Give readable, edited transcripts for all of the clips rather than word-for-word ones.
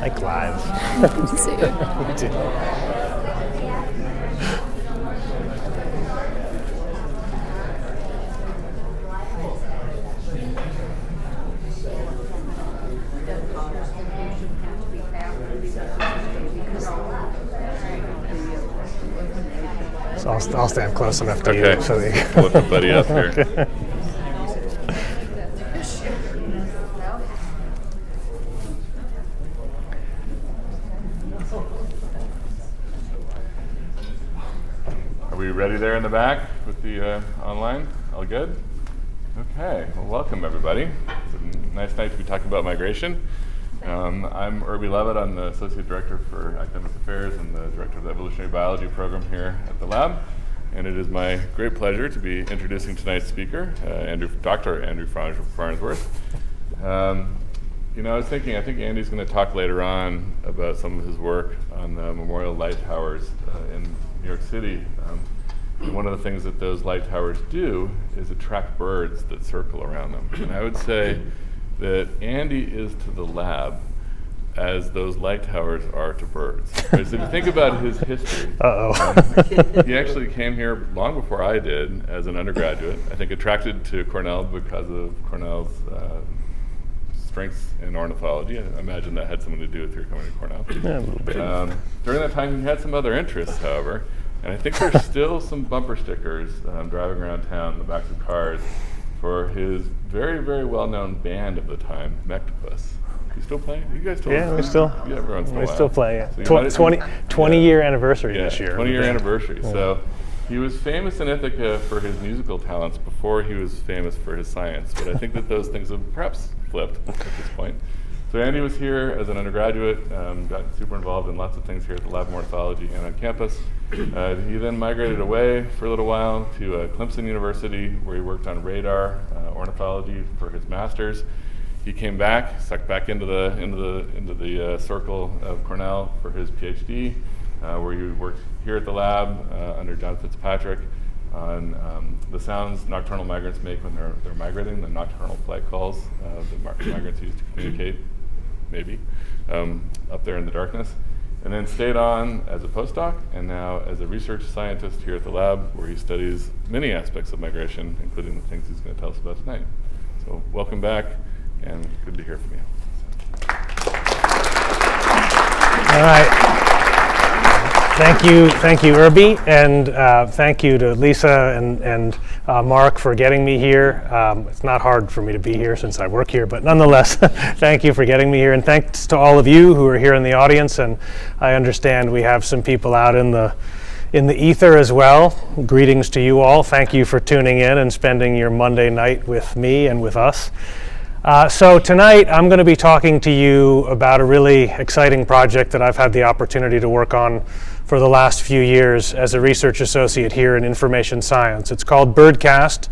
I like live. Me too. So I'll stand close enough to you. So that you Flip the buddy up here. Okay. Are we ready there in the back with the online? All good? Okay, well, welcome everybody. It's a nice night to be talking about migration. I'm Irby Levitt. I'm the Associate Director for Academic Affairs and the Director of the Evolutionary Biology program here at the lab. And it is my great pleasure to be introducing tonight's speaker, Dr. Andrew Farnsworth. I was thinking, I think Andy's going to talk later on about some of his work on the memorial light towers in New York City. And one of the things that those light towers do is attract birds that circle around them. And I would say that Andy is to the lab as those light towers are to birds. Right? So if you think about his history, he actually came here long before I did as an undergraduate. I think attracted to Cornell because of Cornell's strengths in ornithology. I imagine that had something to do with your coming to Cornell. Yeah, a little bit. During that time, he had some other interests, however, and I think there's still some bumper stickers driving around town in the backs of cars for his very, very well-known band of the time, Mectopus. You still playing? You guys still? Yeah, we still. Yeah, every once in a while. We still play. Yeah. So 20 year anniversary this year. 20-year anniversary. Yeah. So he was famous in Ithaca for his musical talents before he was famous for his science. But I think that those things have perhaps flipped at this point. So Andy was here as an undergraduate, got super involved in lots of things here at the Lab of Ornithology and on campus. He then migrated away for a little while to Clemson University, where he worked on radar ornithology for his master's. He came back, sucked back into the circle of Cornell for his PhD, where he worked here at the lab under John Fitzpatrick on the sounds nocturnal migrants make when they're migrating, the nocturnal flight calls the migrants use to communicate, maybe, up there in the darkness. And then stayed on as a postdoc and now as a research scientist here at the lab, where he studies many aspects of migration, including the things he's going to tell us about tonight. So welcome back, and good to hear from you. All right. Thank you, Irby, and thank you to Lisa and Mark for getting me here. It's not hard for me to be here since I work here, but nonetheless, thank you for getting me here, and thanks to all of you who are here in the audience. And I understand we have some people out in the ether as well. Greetings to you all. Thank you for tuning in and spending your Monday night with me and with us. So tonight I'm going to be talking to you about a really exciting project that I've had the opportunity to work on for the last few years as a research associate here in information science. It's called BirdCast,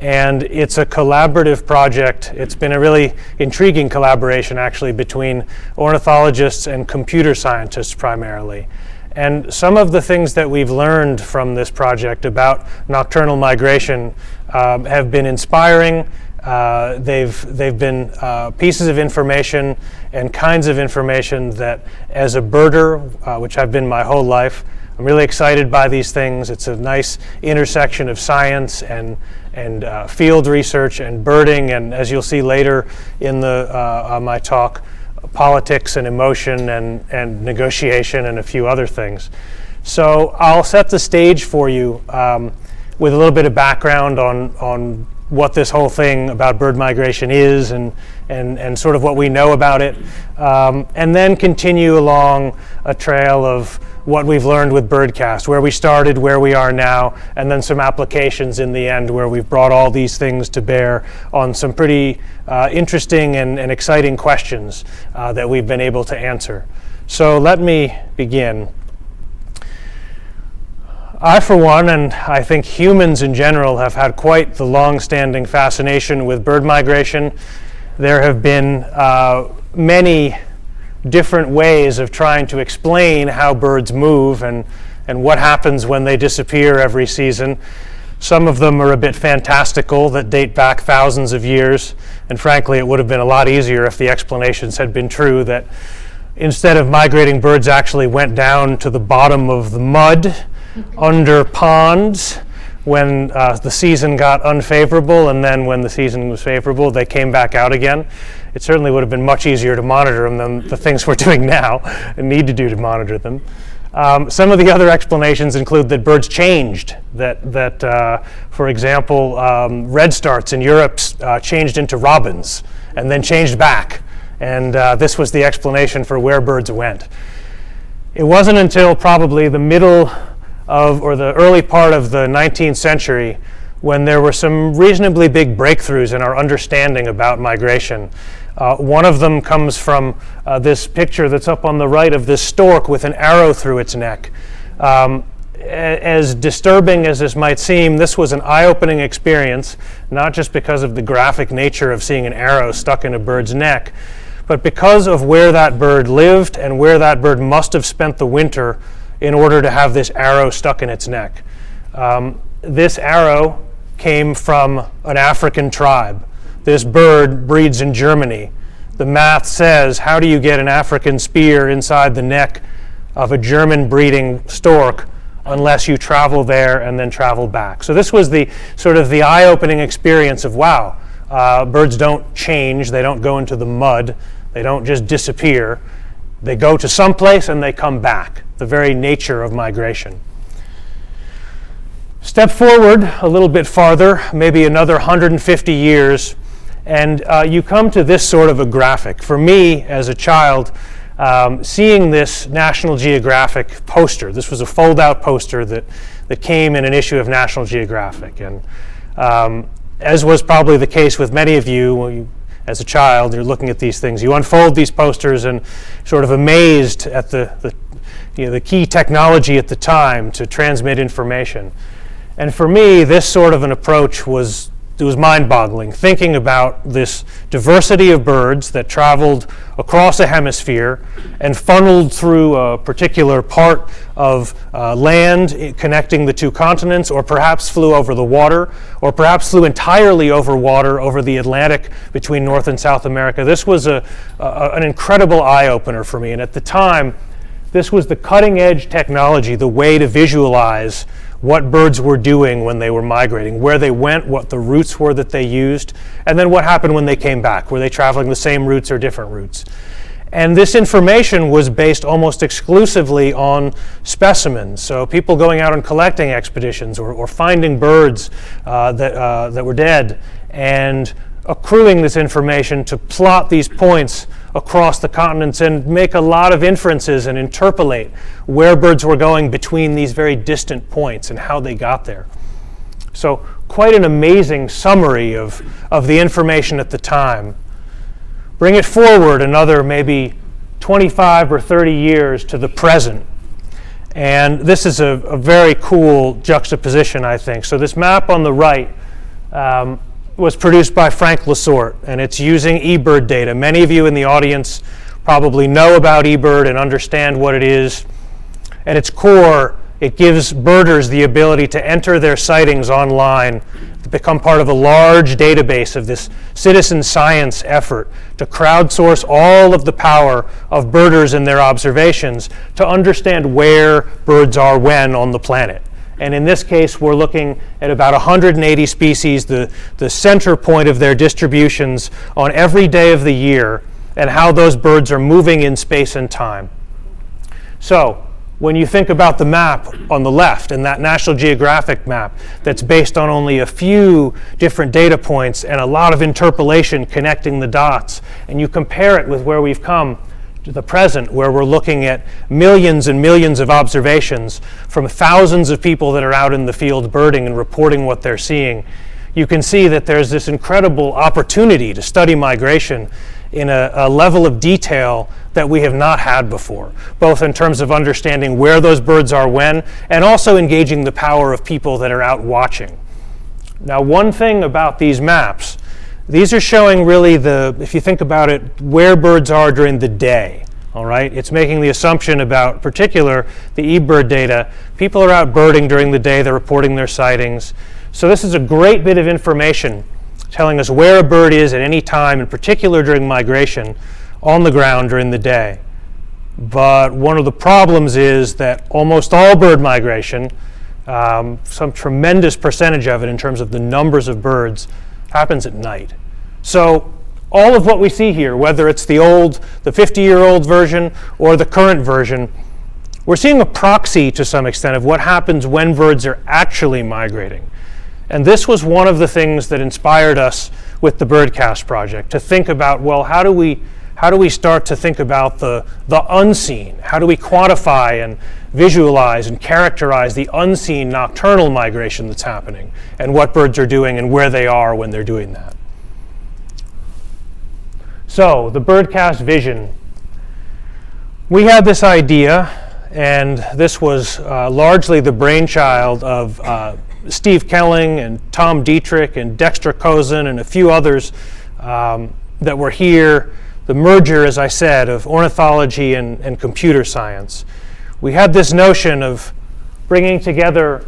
and it's a collaborative project. It's been a really intriguing collaboration actually between ornithologists and computer scientists primarily. And some of the things that we've learned from this project about nocturnal migration have been inspiring. They've been pieces of information and kinds of information that, as a birder, which I've been my whole life, I'm really excited by these things. It's a nice intersection of science and field research and birding, and as you'll see later in my talk, politics and emotion and negotiation and a few other things. So I'll set the stage for you with a little bit of background on what this whole thing about bird migration is and sort of what we know about it, and then continue along a trail of what we've learned with BirdCast, where we started, where we are now, and then some applications in the end where we've brought all these things to bear on some pretty interesting and exciting questions that we've been able to answer. So let me begin. I, for one, and I think humans in general, have had quite the long-standing fascination with bird migration. There have been many different ways of trying to explain how birds move and what happens when they disappear every season. Some of them are a bit fantastical that date back thousands of years, and frankly it would have been a lot easier if the explanations had been true, that instead of migrating, birds actually went down to the bottom of the mud under ponds when the season got unfavorable, and then when the season was favorable they came back out again. It certainly would have been much easier to monitor them than the things we're doing now and need to do to monitor them. Some of the other explanations include that birds changed, that for example, redstarts in Europe changed into robins and then changed back, and this was the explanation for where birds went. It wasn't until probably the middle of, or the early part of the 19th century, when there were some reasonably big breakthroughs in our understanding about migration. One of them comes from this picture that's up on the right of this stork with an arrow through its neck. As disturbing as this might seem, this was an eye-opening experience, not just because of the graphic nature of seeing an arrow stuck in a bird's neck, but because of where that bird lived and where that bird must have spent the winter in order to have this arrow stuck in its neck. This arrow came from an African tribe. This bird breeds in Germany. The math says, how do you get an African spear inside the neck of a German breeding stork unless you travel there and then travel back? So this was the sort of the eye-opening experience of, wow, birds don't change, they don't go into the mud, they don't just disappear. They go to some place and they come back, the very nature of migration. Step forward a little bit farther, maybe another 150 years, and you come to this sort of a graphic. For me, as a child, seeing this National Geographic poster, this was a fold-out poster that came in an issue of National Geographic, and as was probably the case with many of you, as a child, you're looking at these things. You unfold these posters and sort of amazed at the key technology at the time to transmit information. And for me, this sort of an approach was mind-boggling, thinking about this diversity of birds that traveled across a hemisphere and funneled through a particular part of land connecting the two continents, or perhaps flew over the water, or perhaps flew entirely over water over the Atlantic between North and South America. This was an incredible eye-opener for me, and at the time, this was the cutting-edge technology, the way to visualize what birds were doing when they were migrating, where they went, what the routes were that they used, and then what happened when they came back. Were they traveling the same routes or different routes? And this information was based almost exclusively on specimens. So people going out on collecting expeditions or finding birds that were dead and accruing this information to plot these points across the continents and make a lot of inferences and interpolate where birds were going between these very distant points and how they got there. So quite an amazing summary of the information at the time. Bring it forward another maybe 25 or 30 years to the present. And this is a very cool juxtaposition, I think. So this map on the right was produced by Frank Lesort, and it's using eBird data. Many of you in the audience probably know about eBird and understand what it is. At its core, it gives birders the ability to enter their sightings online, to become part of a large database of this citizen science effort to crowdsource all of the power of birders and their observations to understand where birds are when on the planet. And in this case, we're looking at about 180 species, the center point of their distributions on every day of the year, and how those birds are moving in space and time. So when you think about the map on the left, and that National Geographic map that's based on only a few different data points and a lot of interpolation connecting the dots, and you compare it with where we've come to the present, where we're looking at millions and millions of observations from thousands of people that are out in the field birding and reporting what they're seeing, you can see that there's this incredible opportunity to study migration in a level of detail that we have not had before, both in terms of understanding where those birds are when, and also engaging the power of people that are out watching. Now, one thing about these maps, these are showing really if you think about it, where birds are during the day, all right? It's making the assumption about, particular, the eBird data. People are out birding during the day, they're reporting their sightings. So this is a great bit of information telling us where a bird is at any time, in particular during migration, on the ground during the day. But one of the problems is that almost all bird migration, some tremendous percentage of it in terms of the numbers of birds, happens at night. So all of what we see here, whether it's the 50-year-old version or the current version, we're seeing a proxy to some extent of what happens when birds are actually migrating. And this was one of the things that inspired us with the BirdCast project, to think about, well, how do we start to think about the unseen? How do we quantify and visualize and characterize the unseen nocturnal migration that's happening, and what birds are doing and where they are when they're doing that? So, the BirdCast vision. We had this idea, and this was largely the brainchild of Steve Kelling and Tom Dietrich and Dexter Kozin and a few others that were here. The merger, as I said, of ornithology and computer science. We had this notion of bringing together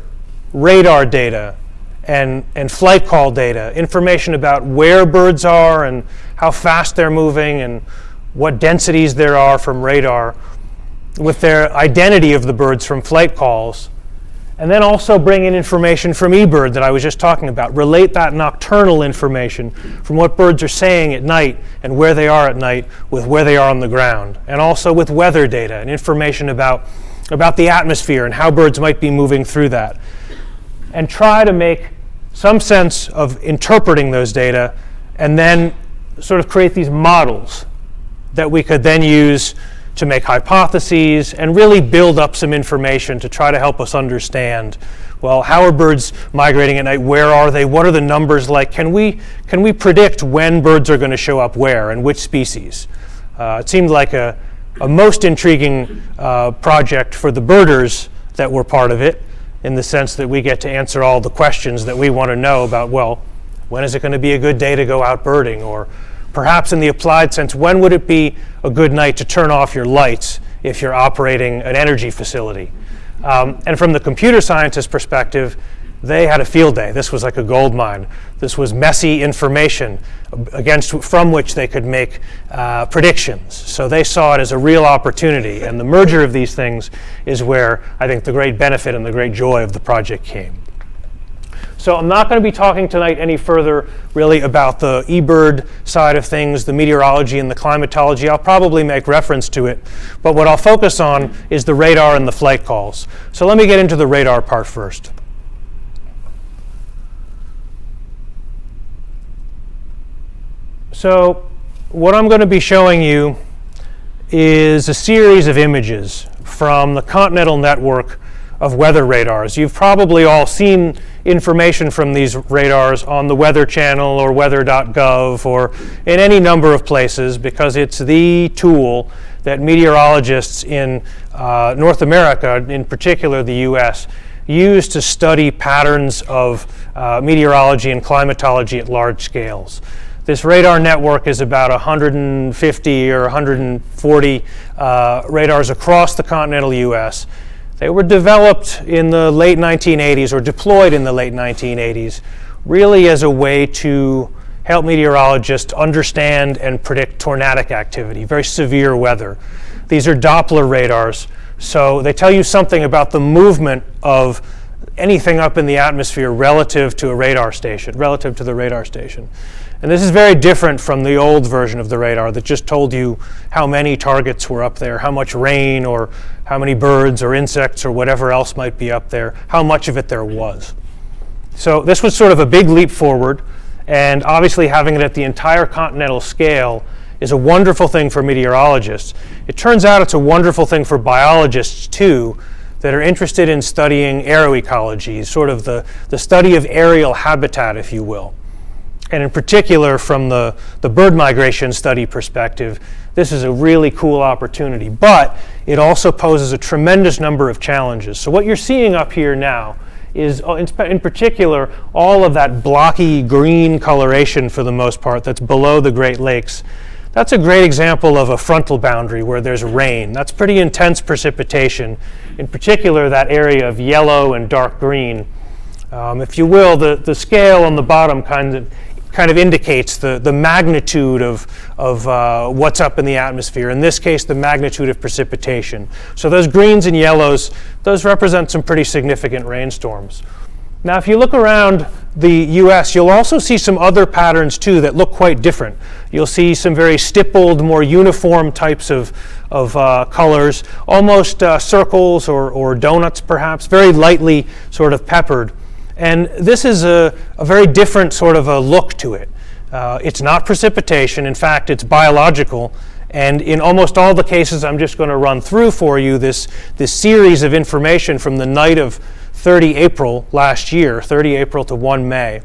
radar data and flight call data, information about where birds are and how fast they're moving and what densities there are from radar, with their identity of the birds from flight calls, and then also bring in information from eBird that I was just talking about, relate that nocturnal information from what birds are saying at night and where they are at night with where they are on the ground, and also with weather data and information about the atmosphere and how birds might be moving through that, and try to make some sense of interpreting those data and then sort of create these models that we could then use to make hypotheses and really build up some information to try to help us understand, well, how are birds migrating at night? Where are they? What are the numbers like? Can we predict when birds are going to show up where and which species? It seemed like a most intriguing project for the birders that were part of it, in the sense that we get to answer all the questions that we want to know about, well, when is it going to be a good day to go out birding? Or perhaps in the applied sense, when would it be a good night to turn off your lights if you're operating an energy facility? And from the computer scientist perspective, they had a field day. This was like a gold mine. This was messy information from which they could make predictions. So they saw it as a real opportunity. And the merger of these things is where I think the great benefit and the great joy of the project came. So I'm not going to be talking tonight any further really about the eBird side of things, the meteorology and the climatology. I'll probably make reference to it, but what I'll focus on is the radar and the flight calls. So let me get into the radar part first. So what I'm going to be showing you is a series of images from the Continental network of weather radars. You've probably all seen information from these radars on the Weather Channel or weather.gov or in any number of places, because it's the tool that meteorologists in North America, in particular the US, use to study patterns of meteorology and climatology at large scales. This radar network is about 150 or 140 radars across the continental US. They were developed in the late 1980s or deployed in the late 1980s, really as a way to help meteorologists understand and predict tornadic activity, very severe weather. These are Doppler radars, so they tell you something about the movement of anything up in the atmosphere relative to the radar station. And this is very different from the old version of the radar that just told you how many targets were up there, how much rain or how many birds or insects or whatever else might be up there, how much of it there was. So this was sort of a big leap forward, and obviously having it at the entire continental scale is a wonderful thing for meteorologists. It turns out it's a wonderful thing for biologists too, that are interested in studying aeroecology, sort of the study of aerial habitat, if you will. And in particular, from the bird migration study perspective, this is a really cool opportunity. But it also poses a tremendous number of challenges. So what you're seeing up here now is, in particular, all of that blocky green coloration for the most part that's below the Great Lakes. That's a great example of a frontal boundary where there's rain. That's pretty intense precipitation. In particular, that area of yellow and dark green If you will, the scale on the bottom kind of indicates the magnitude of what's up in the atmosphere. In this case, the magnitude of precipitation. So those greens and yellows, those represent some pretty significant rainstorms. Now, if you look around the U.S., you'll also see some other patterns too that look quite different. You'll see some very stippled, more uniform types of colors, almost circles or donuts perhaps, very lightly sort of peppered. And this is a very different sort of a look to it. It's not precipitation. In fact, it's biological. And in almost all the cases, I'm just going to run through for you this series of information from the night of 30 April last year, 30 April to 1 May.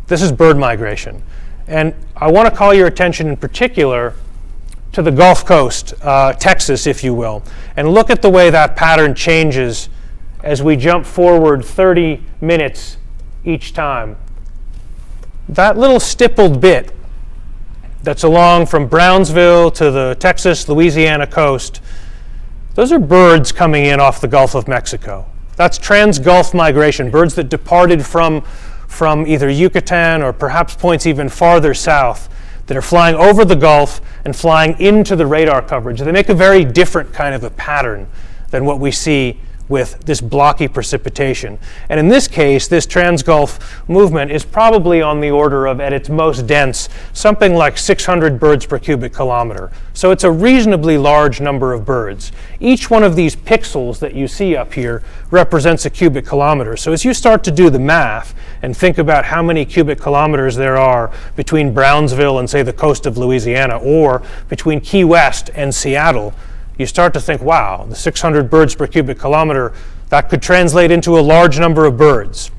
This is bird migration. And I want to call your attention in particular to the Gulf Coast, Texas, if you will, and look at the way that pattern changes as we jump forward 30 minutes each time. That little stippled bit that's along from Brownsville to the Texas-Louisiana coast, those are birds coming in off the Gulf of Mexico. That's trans-Gulf migration, birds that departed from either Yucatan or perhaps points even farther south that are flying over the Gulf and flying into the radar coverage. They make a very different kind of a pattern than what we see with this blocky precipitation. And in this case, this trans-Gulf movement is probably on the order of, at its most dense, something like 600 birds per cubic kilometer. So it's a reasonably large number of birds. Each one of these pixels that you see up here represents a cubic kilometer. So as you start to do the math and think about how many cubic kilometers there are between Brownsville and, say, the coast of Louisiana, or between Key West and Seattle, you start to think, wow, the 600 birds per cubic kilometer, that could translate into a large number of birds.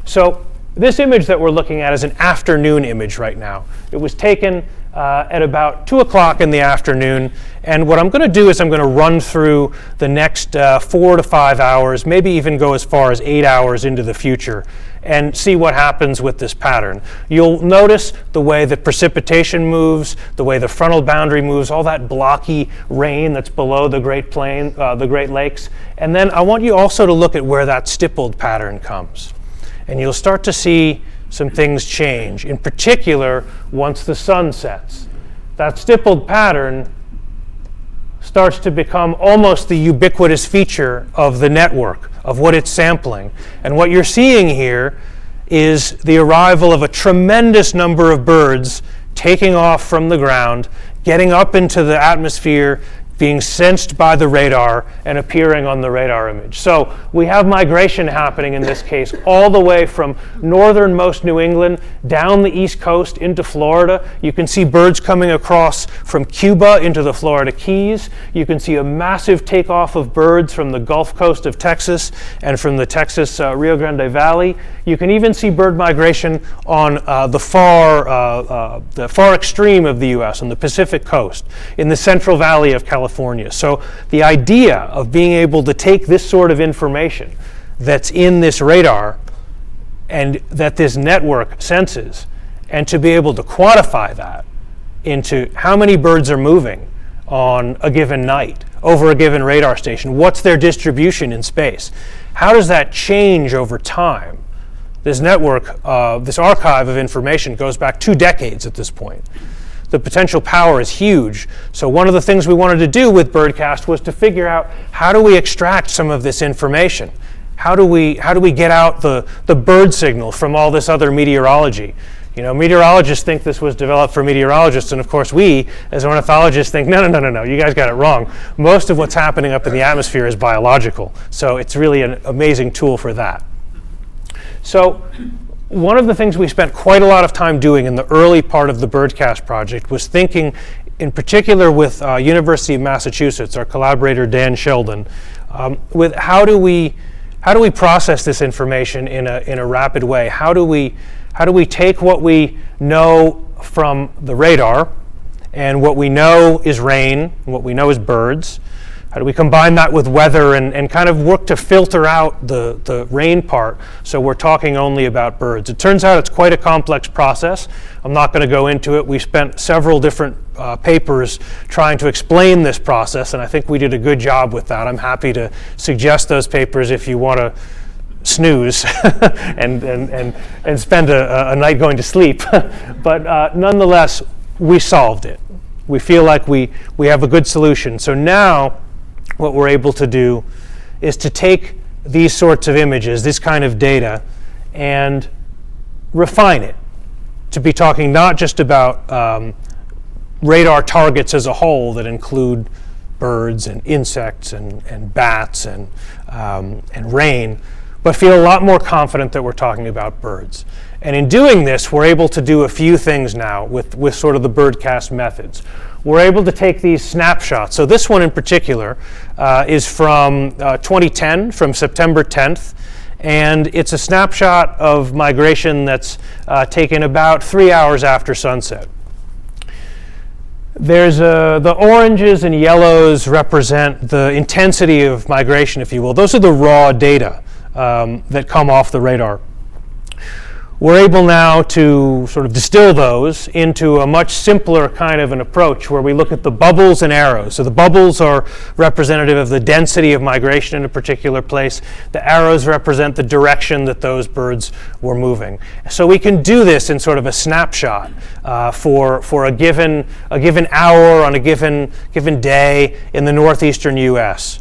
So this image that we're looking at is an afternoon image right now. It was taken at about 2 o'clock in the afternoon, and what I'm going to do is I'm going to run through the next 4 to 5 hours, maybe even go as far as 8 hours into the future, and see what happens with this pattern. You'll notice the way that precipitation moves, the way the frontal boundary moves, all that blocky rain that's below the Great Plain, the Great Lakes. And then I want you also to look at where that stippled pattern comes. And you'll start to see some things change, in particular once the sun sets. That stippled pattern starts to become almost the ubiquitous feature of the network, of what it's sampling. And what you're seeing here is the arrival of a tremendous number of birds taking off from the ground, getting up into the atmosphere, being sensed by the radar and appearing on the radar image. So we have migration happening in this case all the way from northernmost New England down the east coast into Florida. You can see birds coming across from Cuba into the Florida Keys. You can see a massive takeoff of birds from the Gulf Coast of Texas and from the Texas Rio Grande Valley. You can even see bird migration on the far extreme of the U.S., on the Pacific coast, in the Central Valley of California. So the idea of being able to take this sort of information that's in this radar and that this network senses, and to be able to quantify that into how many birds are moving on a given night over a given radar station, what's their distribution in space, how does that change over time? This network, this archive of information goes back 2 decades at this point. The potential power is huge. So one of the things we wanted to do with BirdCast was to figure out, how do we extract some of this information? How do we get out the bird signal from all this other meteorology? You know, meteorologists think this was developed for meteorologists, and of course we, as ornithologists, think, no, you guys got it wrong. Most of what's happening up in the atmosphere is biological. So it's really an amazing tool for that. So one of the things we spent quite a lot of time doing in the early part of the BirdCast project was thinking, in particular with University of Massachusetts, our collaborator Dan Sheldon, with how do we process this information in a rapid way? How do we take what we know from the radar and what we know is rain, and what we know is birds? How do we combine that with weather and kind of work to filter out the rain part so we're talking only about birds? It turns out it's quite a complex process. I'm not going to go into it. We spent several different papers trying to explain this process, and I think we did a good job with that. I'm happy to suggest those papers if you want to snooze and spend a night going to sleep. But nonetheless, we solved it. We feel like we have a good solution. So now what we're able to do is to take these sorts of images, this kind of data, and refine it to be talking not just about radar targets as a whole that include birds and insects and bats and rain, but feel a lot more confident that we're talking about birds. And in doing this, we're able to do a few things now with sort of the BirdCast methods. We're able to take these snapshots. So this one in particular is from 2010, from September 10th, and it's a snapshot of migration that's taken about 3 hours after sunset. There's the oranges and yellows represent the intensity of migration, if you will. Those are the raw data that come off the radar. We're able now to sort of distill those into a much simpler kind of an approach where we look at the bubbles and arrows. So the bubbles are representative of the density of migration in a particular place. The arrows represent the direction that those birds were moving. So we can do this in sort of a snapshot for a given hour on a given day in the northeastern U.S.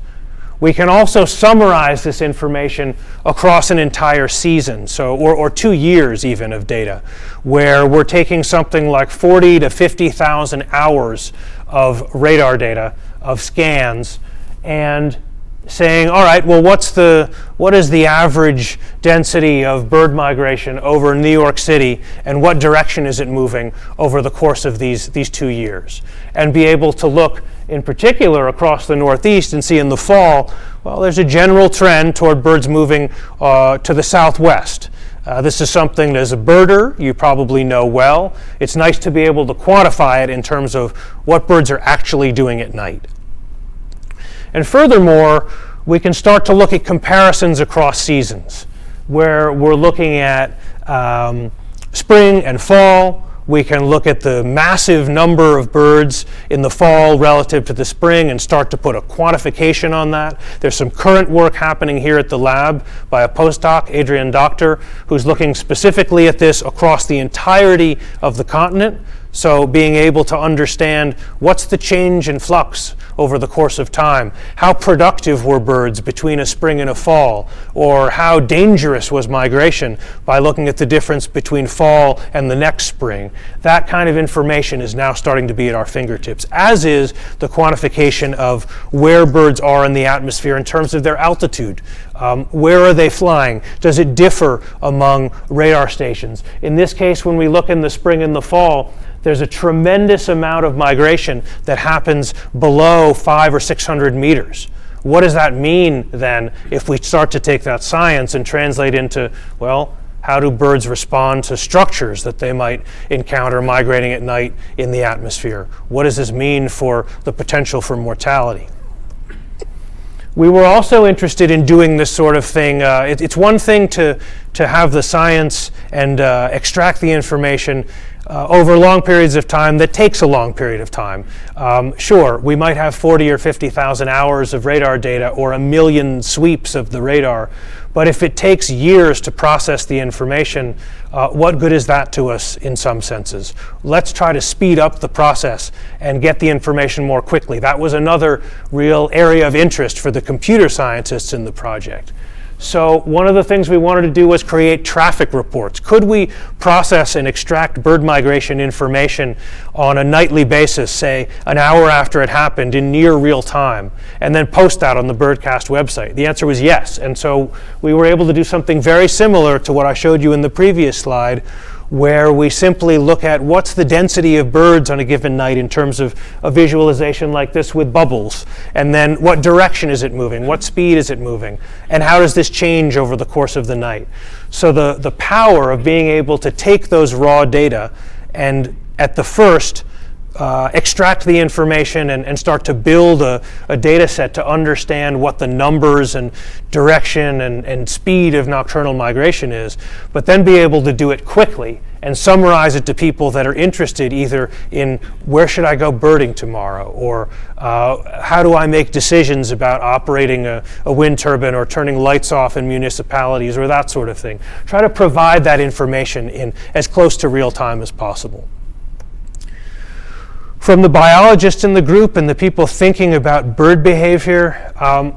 We can also summarize this information across an entire season, or 2 years even of data, where we're taking something like 40 to 50,000 hours of radar data, of scans, and saying, all right, well, what is the average density of bird migration over New York City, and what direction is it moving over the course of these 2 years? And be able to look in particular across the Northeast and see in the fall, well, there's a general trend toward birds moving to the southwest. This is something as a birder you probably know well. It's nice to be able to quantify it in terms of what birds are actually doing at night. And furthermore, we can start to look at comparisons across seasons, where we're looking at spring and fall. We can look at the massive number of birds in the fall relative to the spring and start to put a quantification on that. There's some current work happening here at the lab by a postdoc, Adrian Doctor, who's looking specifically at this across the entirety of the continent. So being able to understand what's the change in flux over the course of time, how productive were birds between a spring and a fall, or how dangerous was migration by looking at the difference between fall and the next spring. That kind of information is now starting to be at our fingertips, as is the quantification of where birds are in the atmosphere in terms of their altitude. Where are they flying? Does it differ among radar stations? In this case, when we look in the spring and the fall, there's a tremendous amount of migration that happens below 500 or 600 meters. What does that mean then if we start to take that science and translate into, well, how do birds respond to structures that they might encounter migrating at night in the atmosphere? What does this mean for the potential for mortality? We were also interested in doing this sort of thing. It's one thing to have the science and extract the information over long periods of time that takes a long period of time. Sure, we might have 40 or 50,000 hours of radar data or 1 million sweeps of the radar, but if it takes years to process the information, what good is that to us in some senses? Let's try to speed up the process and get the information more quickly. That was another real area of interest for the computer scientists in the project. So one of the things we wanted to do was create traffic reports. Could we process and extract bird migration information on a nightly basis, say an hour after it happened in near real time, and then post that on the BirdCast website? The answer was yes. And so we were able to do something very similar to what I showed you in the previous slide, where we simply look at what's the density of birds on a given night in terms of a visualization like this with bubbles, and then what direction is it moving, what speed is it moving, and how does this change over the course of the night. So the power of being able to take those raw data and at the first extract the information and start to build a data set to understand what the numbers and direction and speed of nocturnal migration is, but then be able to do it quickly and summarize it to people that are interested either in where should I go birding tomorrow, or how do I make decisions about operating a wind turbine or turning lights off in municipalities, or that sort of thing. Try to provide that information in as close to real time as possible. From the biologists in the group and the people thinking about bird behavior,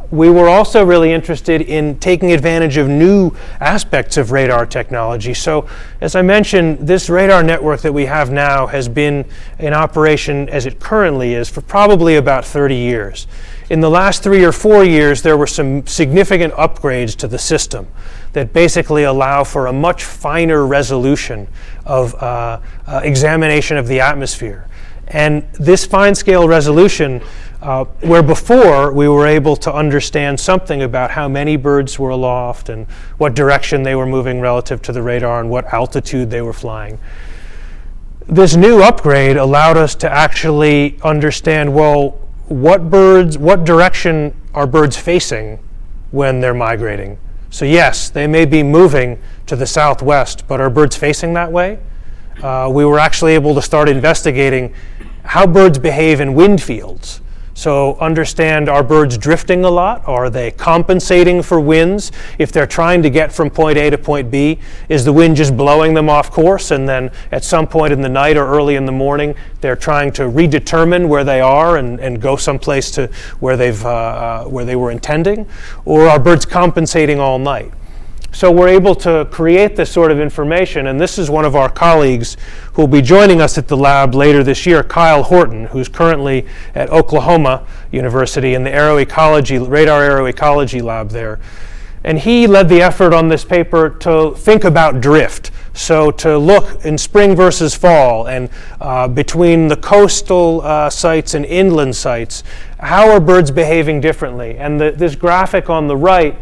we were also really interested in taking advantage of new aspects of radar technology. So, as I mentioned, this radar network that we have now has been in operation as it currently is for probably about 30 years. In the last 3 or 4 years, there were some significant upgrades to the system that basically allow for a much finer resolution of examination of the atmosphere. And this fine-scale resolution, where before we were able to understand something about how many birds were aloft and what direction they were moving relative to the radar and what altitude they were flying, this new upgrade allowed us to actually understand, well, what direction are birds facing when they're migrating? So yes, they may be moving to the southwest, but are birds facing that way? We were actually able to start investigating how birds behave in wind fields. So understand, are birds drifting a lot? Are they compensating for winds? If they're trying to get from point A to point B, is the wind just blowing them off course, and then at some point in the night or early in the morning they're trying to redetermine where they are and go someplace to where they were intending? Or are birds compensating all night? So we're able to create this sort of information, and this is one of our colleagues who will be joining us at the lab later this year, Kyle Horton, who's currently at Oklahoma University in the radar aeroecology lab there. And he led the effort on this paper to think about drift. So to look in spring versus fall and between the coastal sites and inland sites, how are birds behaving differently? And this graphic on the right,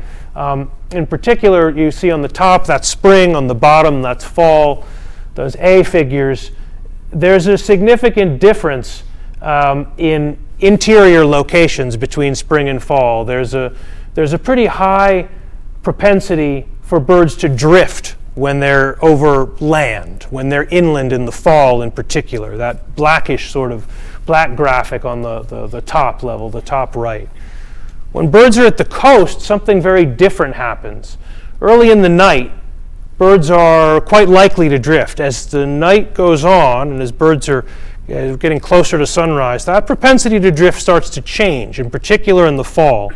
in particular, you see on the top, that's spring, on the bottom, that's fall. Those A figures, there's a significant difference in interior locations between spring and fall. There's a pretty high propensity for birds to drift when they're over land, when they're inland in the fall in particular, that blackish sort of black graphic on the top level, the top right. When birds are at the coast, something very different happens. Early in the night, birds are quite likely to drift. As the night goes on and as birds are getting closer to sunrise, that propensity to drift starts to change, in particular in the fall.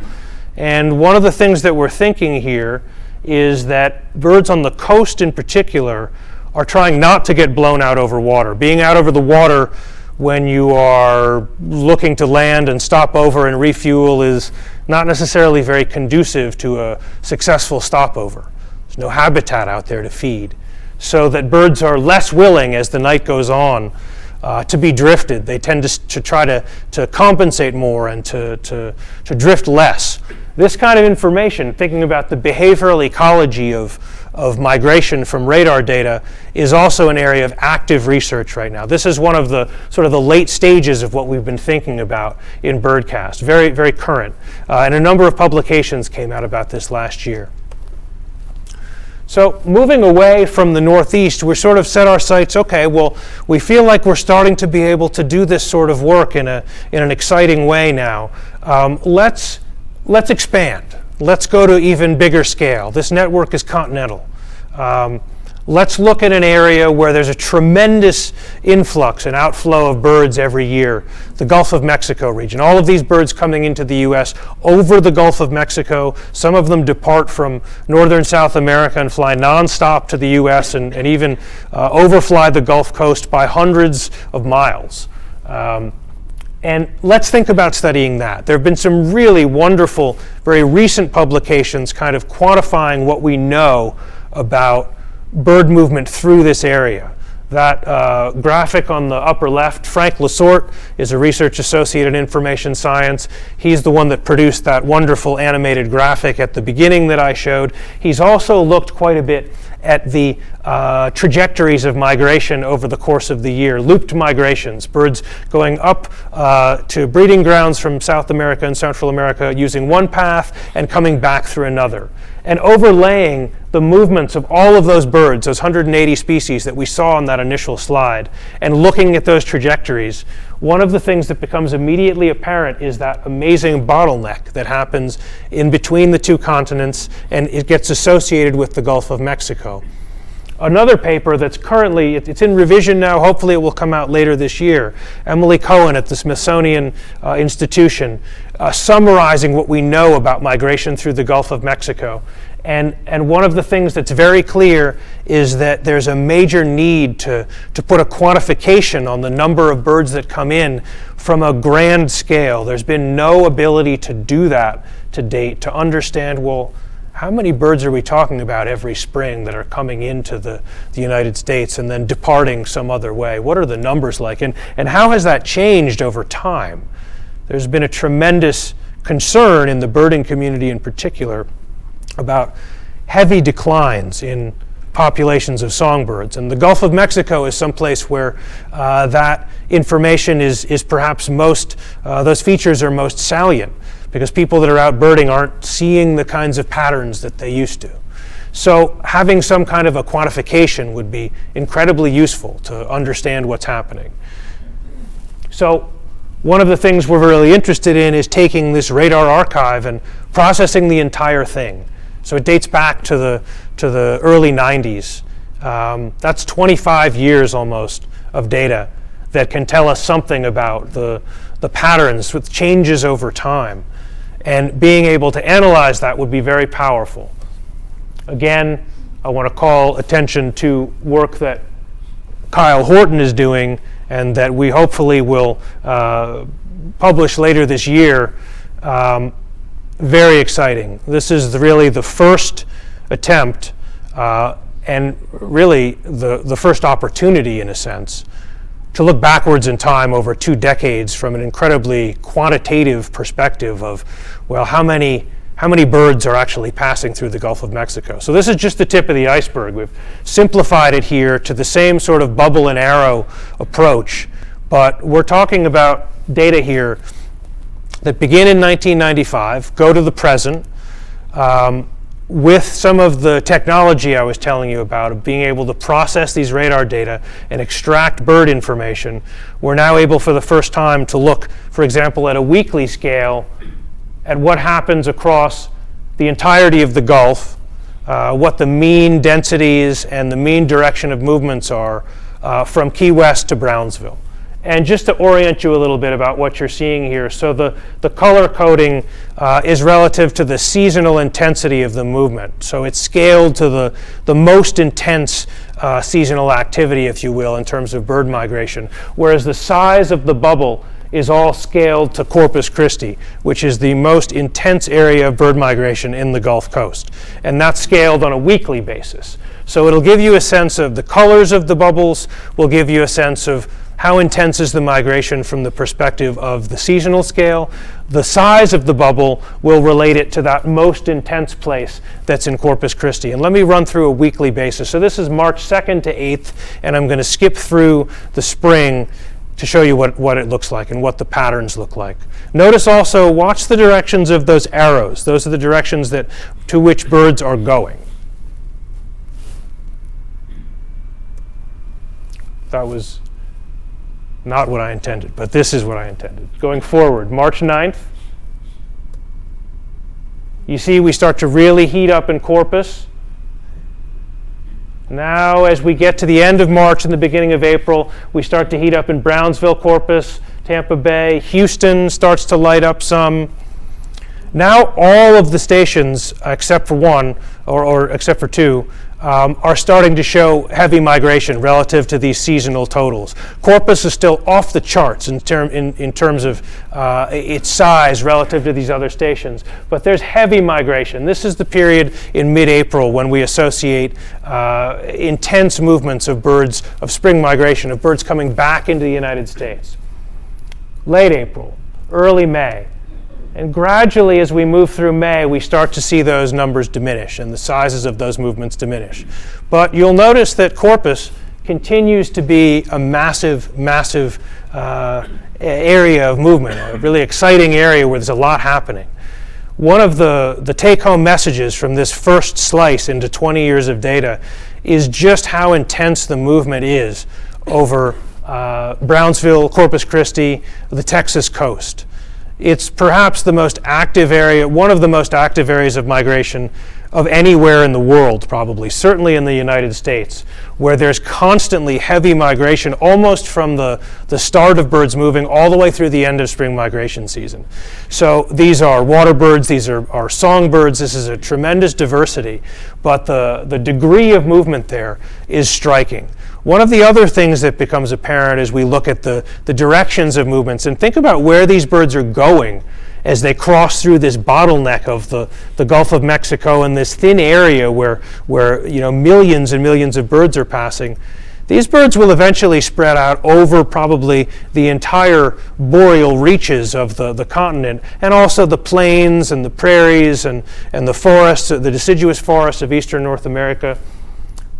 And one of the things that we're thinking here is that birds on the coast in particular are trying not to get blown out over water. Being out over the water when you are looking to land and stop over and refuel is not necessarily very conducive to a successful stopover. There's no habitat out there to feed. So that birds are less willing as the night goes on to be drifted. They tend to try to compensate more and to drift less. This kind of information, thinking about the behavioral ecology of migration from radar data, is also an area of active research right now. This is one of the sort of the late stages of what we've been thinking about in BirdCast, very, very current. And a number of publications came out about this last year. So moving away from the Northeast, we sort of set our sights, okay, well, we feel like we're starting to be able to do this sort of work in an exciting way now. Let's expand. Let's go to even bigger scale. This network is continental. Let's look at an area where there's a tremendous influx and outflow of birds every year, the Gulf of Mexico region. All of these birds coming into the U.S. over the Gulf of Mexico. Some of them depart from northern South America and fly nonstop to the U.S. and even overfly the Gulf Coast by hundreds of miles. And let's think about studying that. There have been some really wonderful, very recent publications kind of quantifying what we know about bird movement through this area. That graphic on the upper left, Frank Lesort is a research associate in information science. He's the one that produced that wonderful animated graphic at the beginning that I showed. He's also looked quite a bit at the trajectories of migration over the course of the year, looped migrations, birds going up to breeding grounds from South America and Central America using one path and coming back through another, and overlaying the movements of all of those birds, those 180 species that we saw on that initial slide, and looking at those trajectories. One of the things that becomes immediately apparent is that amazing bottleneck that happens in between the two continents, and it gets associated with the Gulf of Mexico. Another paper that's currently, it's in revision now, hopefully it will come out later this year, Emily Cohen at the Smithsonian Institution, summarizing what we know about migration through the Gulf of Mexico. And one of the things that's very clear is that there's a major need to put a quantification on the number of birds that come in from a grand scale. There's been no ability to do that to date, to understand, well, how many birds are we talking about every spring that are coming into the United States and then departing some other way? What are the numbers like? And how has that changed over time? There's been a tremendous concern in the birding community in particular about heavy declines in populations of songbirds. And the Gulf of Mexico is someplace where that information is perhaps most, those features are most salient, because people that are out birding aren't seeing the kinds of patterns that they used to. So having some kind of a quantification would be incredibly useful to understand what's happening. So one of the things we're really interested in is taking this radar archive and processing the entire thing. So it dates back to the early 90s. That's 25 years almost of data that can tell us something about the patterns with changes over time. And being able to analyze that would be very powerful. Again, I want to call attention to work that Kyle Horton is doing and that we hopefully will publish later this year. Very exciting. This is really the first attempt and really the first opportunity, in a sense, to look backwards in time over 2 decades from an incredibly quantitative perspective of, well, how many birds are actually passing through the Gulf of Mexico. So this is just the tip of the iceberg. We've simplified it here to the same sort of bubble and arrow approach, but we're talking about data here that begin in 1995, go to the present, with some of the technology I was telling you about, of being able to process these radar data and extract bird information. We're now able for the first time to look, for example, at a weekly scale at what happens across the entirety of the Gulf, what the mean densities and the mean direction of movements are from Key West to Brownsville. And just to orient you a little bit about what you're seeing here, so the color coding is relative to the seasonal intensity of the movement. So it's scaled to the most intense seasonal activity, if you will, in terms of bird migration, whereas the size of the bubble is all scaled to Corpus Christi, which is the most intense area of bird migration in the Gulf Coast. And that's scaled on a weekly basis. So it'll give you a sense of the colors of the bubbles, will give you a sense of how intense is the migration from the perspective of the seasonal scale. The size of the bubble will relate it to that most intense place that's in Corpus Christi. And let me run through a weekly basis. So this is March 2nd to 8th, and I'm going to skip through the spring to show you what it looks like and what the patterns look like. Notice also, watch the directions of those arrows. Those are the directions to which birds are going. That was not what I intended, but this is what I intended. Going forward, March 9th, you see we start to really heat up in Corpus. Now, as we get to the end of March and the beginning of April, we start to heat up in Brownsville, Corpus, Tampa Bay. Houston starts to light up some. Now all of the stations, except for one, or except for two, are starting to show heavy migration relative to these seasonal totals. Corpus is still off the charts in terms of its size relative to these other stations, but there's heavy migration. This is the period in mid-April when we associate intense movements of birds, of spring migration, of birds coming back into the United States. Late April, early May. And gradually, as we move through May, we start to see those numbers diminish and the sizes of those movements diminish. But you'll notice that Corpus continues to be a massive, massive area of movement, a really exciting area where there's a lot happening. One of the take-home messages from this first slice into 20 years of data is just how intense the movement is over Brownsville, Corpus Christi, the Texas coast. It's perhaps the most active area, one of the most active areas of migration of anywhere in the world, probably, certainly in the United States, where there's constantly heavy migration almost from the start of birds moving all the way through the end of spring migration season. So these are water birds, these are songbirds, this is a tremendous diversity, but the degree of movement there is striking. One of the other things that becomes apparent as we look at the directions of movements and think about where these birds are going as they cross through this bottleneck of the Gulf of Mexico and this thin area where millions and millions of birds are passing. These birds will eventually spread out over probably the entire boreal reaches of the continent, and also the plains and the prairies and the forests, the deciduous forests of eastern North America.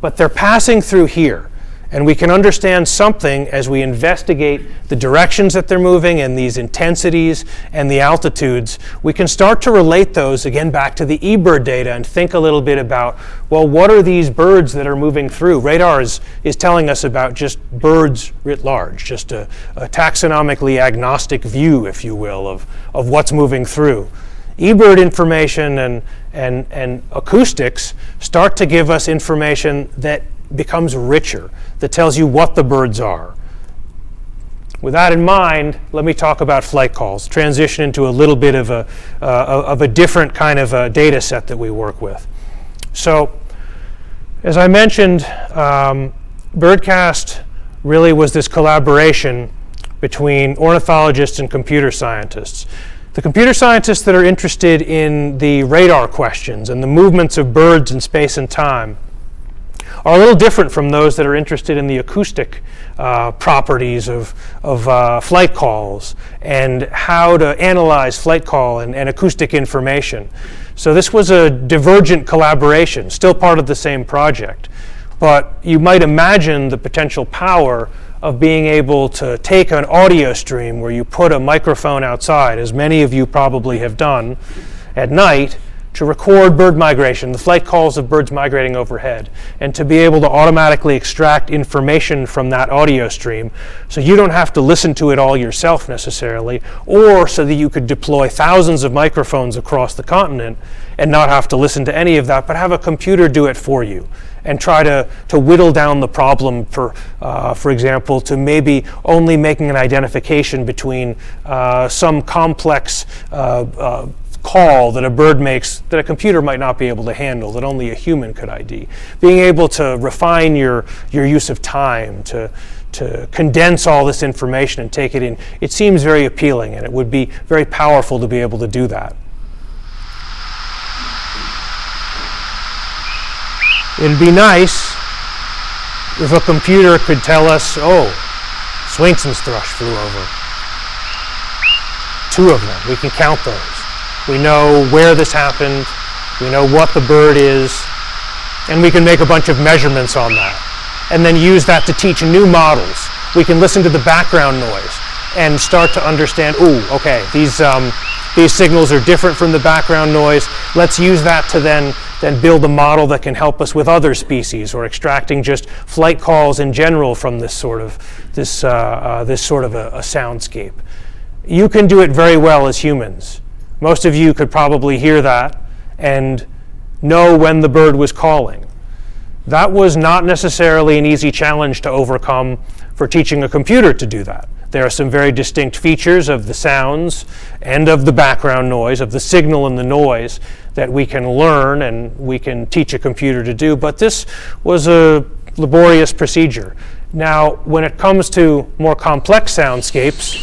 But they're passing through here. And we can understand something as we investigate the directions that they're moving and these intensities and the altitudes. We can start to relate those again back to the eBird data and think a little bit about, well, what are these birds that are moving through? Radar is telling us about just birds writ large, just a taxonomically agnostic view, if you will, of what's moving through. eBird information and acoustics start to give us information that becomes richer, that tells you what the birds are. With that in mind, let me talk about flight calls, transition into a little bit of a different kind of data set that we work with. So, as I mentioned, BirdCast really was this collaboration between ornithologists and computer scientists. The computer scientists that are interested in the radar questions and the movements of birds in space and time are a little different from those that are interested in the acoustic properties of flight calls and how to analyze flight call and acoustic information. So this was a divergent collaboration, still part of the same project. But you might imagine the potential power of being able to take an audio stream where you put a microphone outside, as many of you probably have done at night, to record bird migration, the flight calls of birds migrating overhead, and to be able to automatically extract information from that audio stream so you don't have to listen to it all yourself necessarily, or so that you could deploy thousands of microphones across the continent and not have to listen to any of that, but have a computer do it for you and try to whittle down the problem, for example, to maybe only making an identification between some complex call that a bird makes that a computer might not be able to handle, that only a human could ID. Being able to refine your use of time, to condense all this information and take it in, it seems very appealing, and it would be very powerful to be able to do that. It'd be nice if a computer could tell us, oh, Swainson's thrush flew over. 2 of them, we can count those. We know where this happened, we know what the bird is, and we can make a bunch of measurements on that. And then use that to teach new models. We can listen to the background noise and start to understand, ooh, okay, these signals are different from the background noise. Let's use that to then build a model that can help us with other species, or extracting just flight calls in general from this sort of a soundscape. You can do it very well as humans. Most of you could probably hear that and know when the bird was calling. That was not necessarily an easy challenge to overcome for teaching a computer to do that. There are some very distinct features of the sounds and of the background noise, of the signal and the noise, that we can learn and we can teach a computer to do, but this was a laborious procedure. Now, when it comes to more complex soundscapes,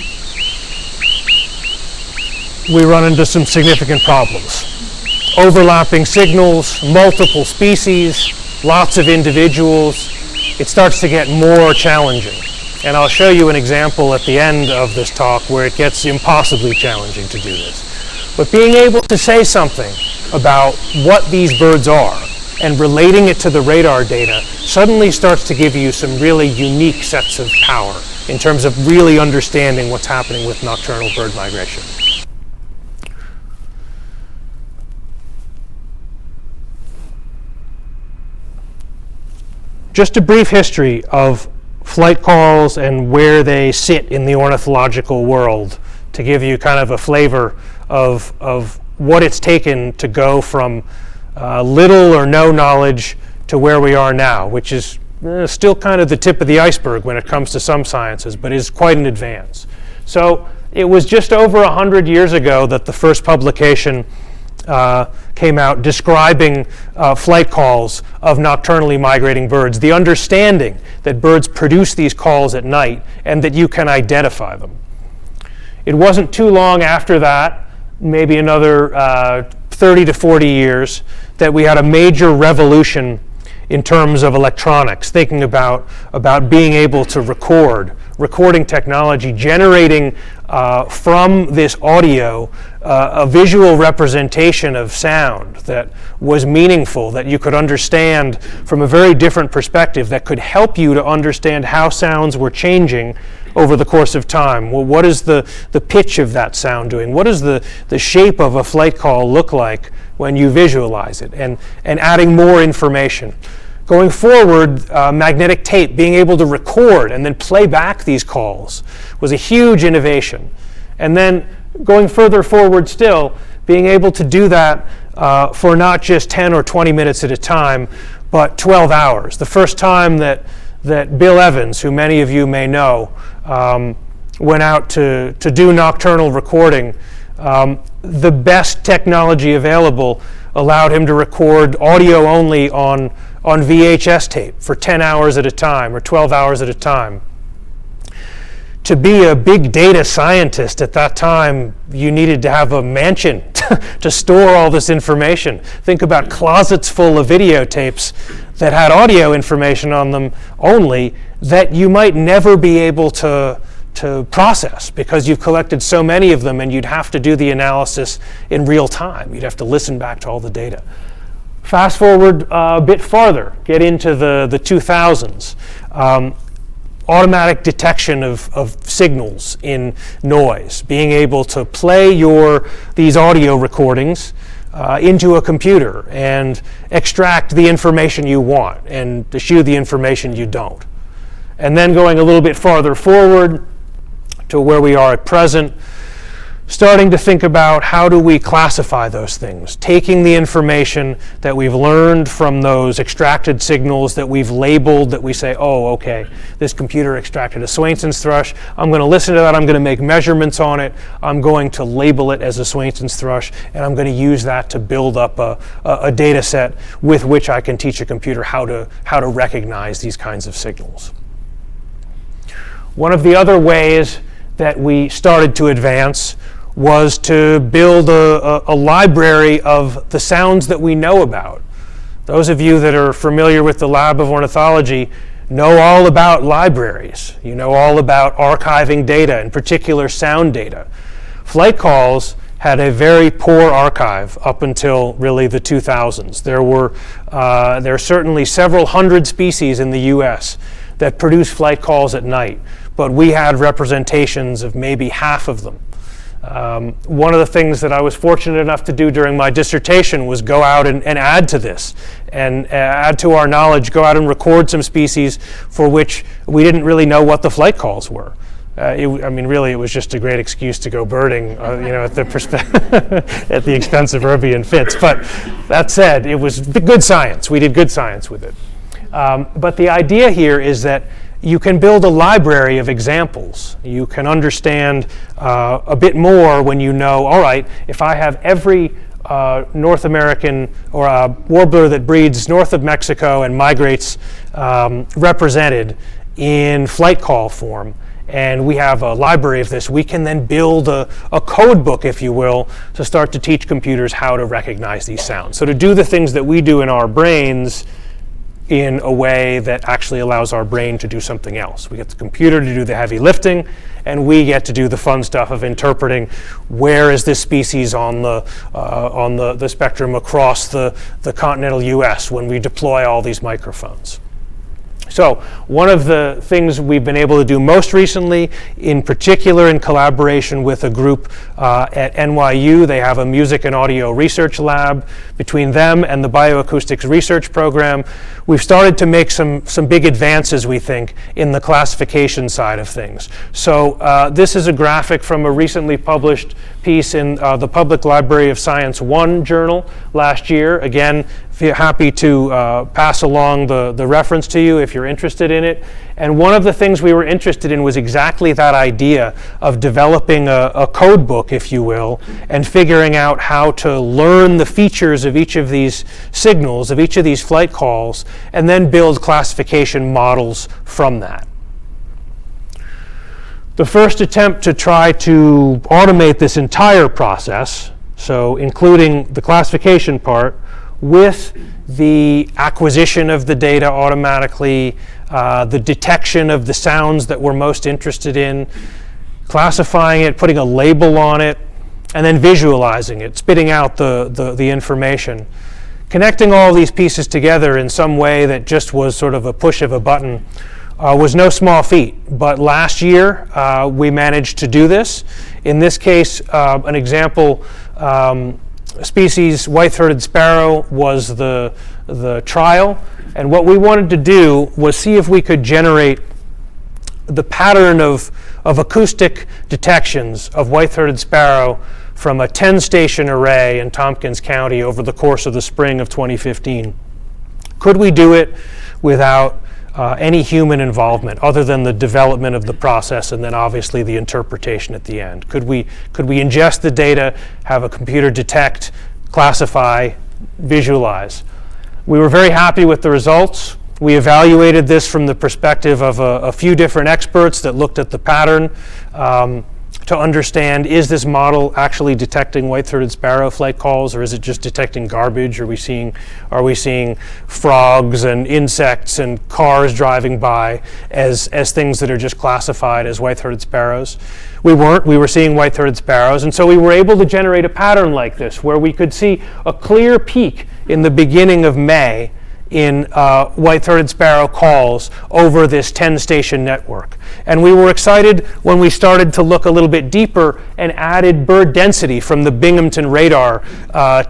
we run into some significant problems. Overlapping signals, multiple species, lots of individuals. It starts to get more challenging. And I'll show you an example at the end of this talk where it gets impossibly challenging to do this. But being able to say something about what these birds are and relating it to the radar data suddenly starts to give you some really unique sets of power in terms of really understanding what's happening with nocturnal bird migration. Just a brief history of flight calls and where they sit in the ornithological world to give you kind of a flavor of what it's taken to go from little or no knowledge to where we are now, which is still kind of the tip of the iceberg when it comes to some sciences, but is quite an advance. So it was just over 100 years ago that the first publication came out describing flight calls of nocturnally migrating birds, the understanding that birds produce these calls at night and that you can identify them. It wasn't too long after that, maybe another 30 to 40 years, that we had a major revolution in terms of electronics, thinking about being able to recording technology, generating from this audio a visual representation of sound that was meaningful, that you could understand from a very different perspective, that could help you to understand how sounds were changing over the course of time. Well, what is the pitch of that sound doing? What does the shape of a flight call look like when you visualize it? And adding more information. Going forward, magnetic tape, being able to record and then play back these calls was a huge innovation. And then going further forward still, being able to do that for not just 10 or 20 minutes at a time, but 12 hours. The first time that Bill Evans, who many of you may know, went out to do nocturnal recording, the best technology available allowed him to record audio only on VHS tape for 10 hours at a time or 12 hours at a time. To be a big data scientist at that time, you needed to have a mansion to store all this information. Think about closets full of videotapes that had audio information on them only that you might never be able to process because you've collected so many of them, and you'd have to do the analysis in real time. You'd have to listen back to all the data. Fast forward a bit farther, get into the 2000s. Automatic detection of signals in noise, being able to play these audio recordings into a computer and extract the information you want and eschew the information you don't. And then going a little bit farther forward to where we are at present, starting to think about how do we classify those things, taking the information that we've learned from those extracted signals that we've labeled, that we say, oh, okay, this computer extracted a Swainson's thrush. I'm going to listen to that. I'm going to make measurements on it. I'm going to label it as a Swainson's thrush, and I'm going to use that to build up a data set with which I can teach a computer how to recognize these kinds of signals. One of the other ways that we started to advance was to build a library of the sounds that we know about. Those of you that are familiar with the Lab of Ornithology know all about libraries. You know all about archiving data, in particular sound data. Flight calls had a very poor archive up until really the 2000s. There are certainly several hundred species in the US that produce flight calls at night, but we had representations of maybe half of them. One of the things that I was fortunate enough to do during my dissertation was go out and add to this, and add to our knowledge, go out and record some species for which we didn't really know what the flight calls were. Really, it was just a great excuse to go birding, at the expense of Irby and Fitz. But that said, it was good science. We did good science with it. But the idea here is that you can build a library of examples. You can understand a bit more when you know, all right, if I have every North American, or a warbler that breeds north of Mexico and migrates represented in flight call form. And we have a library of this. We can then build a code book, if you will, to start to teach computers how to recognize these sounds. So to do the things that we do in our brains in a way that actually allows our brain to do something else. We get the computer to do the heavy lifting, and we get to do the fun stuff of interpreting where is this species on the spectrum across the continental US when we deploy all these microphones. So one of the things we've been able to do most recently, in particular in collaboration with a group at NYU, they have a music and audio research lab. Between them and the bioacoustics research program, we've started to make some big advances, we think, in the classification side of things. So this is a graphic from a recently published piece in the Public Library of Science 1 journal last year. Again, happy to pass along the reference to you if you're interested in it. And one of the things we were interested in was exactly that idea of developing a code book, if you will, and figuring out how to learn the features of each of these signals, of each of these flight calls, and then build classification models from that. The first attempt to try to automate this entire process, so including the classification part, with the acquisition of the data automatically, the detection of the sounds that we're most interested in, classifying it, putting a label on it, and then visualizing it, spitting out the information. Connecting all these pieces together in some way that just was sort of a push of a button was no small feat. But last year, we managed to do this. In this case, an example species, white-throated sparrow, was the trial. And what we wanted to do was see if we could generate the pattern of acoustic detections of white-throated sparrow from a 10-station array in Tompkins County over the course of the spring of 2015. Could we do it without any human involvement other than the development of the process and then obviously the interpretation at the end? Could we ingest the data, have a computer detect, classify, visualize? We were very happy with the results. We evaluated this from the perspective of a few different experts that looked at the pattern to understand, is this model actually detecting white-throated sparrow flight calls, or is it just detecting garbage? Are we seeing frogs and insects and cars driving by as things that are just classified as white-throated sparrows? We weren't. We were seeing white-throated sparrows, and so we were able to generate a pattern like this where we could see a clear peak in the beginning of May in white-throated sparrow calls over this 10-station network. And we were excited when we started to look a little bit deeper and added bird density from the Binghamton radar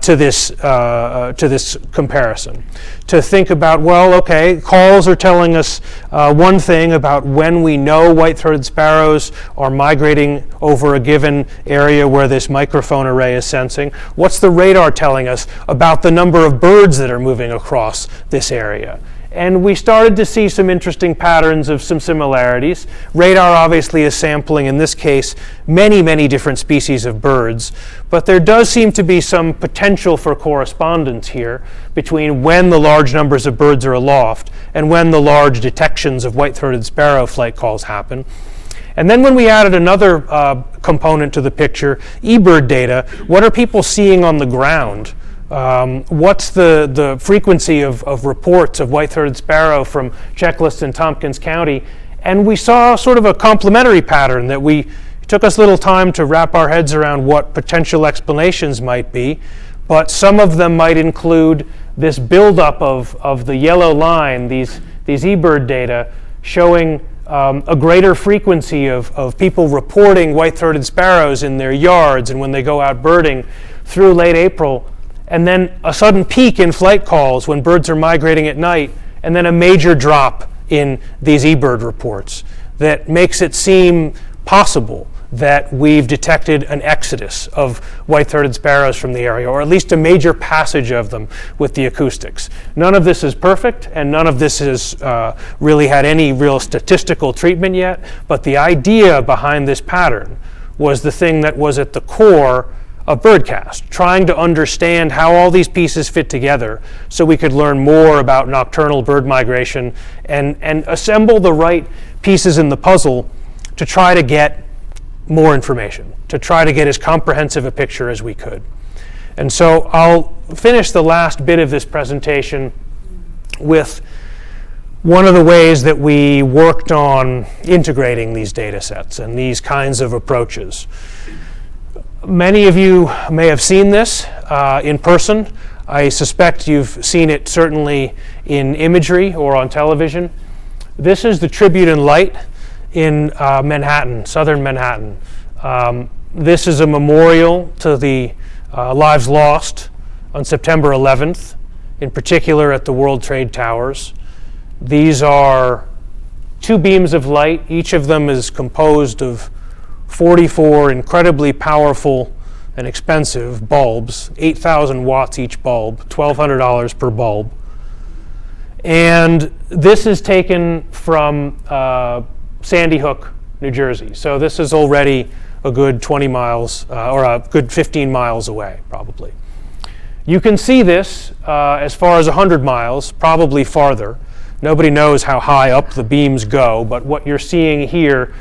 to this comparison. To think about, well, okay, calls are telling us one thing about when we know white-throated sparrows are migrating over a given area where this microphone array is sensing. What's the radar telling us about the number of birds that are moving across this area? And we started to see some interesting patterns of some similarities. Radar obviously is sampling, in this case, many, many different species of birds, but there does seem to be some potential for correspondence here between when the large numbers of birds are aloft and when the large detections of white-throated sparrow flight calls happen. And then when we added another component to the picture, eBird data, what are people seeing on the ground? What's the frequency of reports of white-throated sparrow from checklists in Tompkins County? And we saw sort of a complementary pattern that it took us a little time to wrap our heads around what potential explanations might be, but some of them might include this buildup of the yellow line, these eBird data, showing a greater frequency of people reporting white-throated sparrows in their yards and when they go out birding through late April, and then a sudden peak in flight calls when birds are migrating at night, and then a major drop in these eBird reports that makes it seem possible that we've detected an exodus of white-throated sparrows from the area, or at least a major passage of them with the acoustics. None of this is perfect, and none of this has really had any real statistical treatment yet, but the idea behind this pattern was the thing that was at the core of BirdCast, trying to understand how all these pieces fit together so we could learn more about nocturnal bird migration and assemble the right pieces in the puzzle to try to get more information, to try to get as comprehensive a picture as we could. And so I'll finish the last bit of this presentation with one of the ways that we worked on integrating these data sets and these kinds of approaches. Many of you may have seen this in person. I suspect you've seen it certainly in imagery or on television. This is the Tribute and Light in Manhattan, southern Manhattan. This is a memorial to the lives lost on September 11th, in particular at the World Trade Towers. These are 2 beams of light. Each of them is composed of 44 incredibly powerful and expensive bulbs, 8,000 watts each bulb, $1,200 per bulb. And this is taken from Sandy Hook, New Jersey. So this is already a good 20 miles, or a good 15 miles away, probably. You can see this as far as 100 miles, probably farther. Nobody knows how high up the beams go, but what you're seeing here,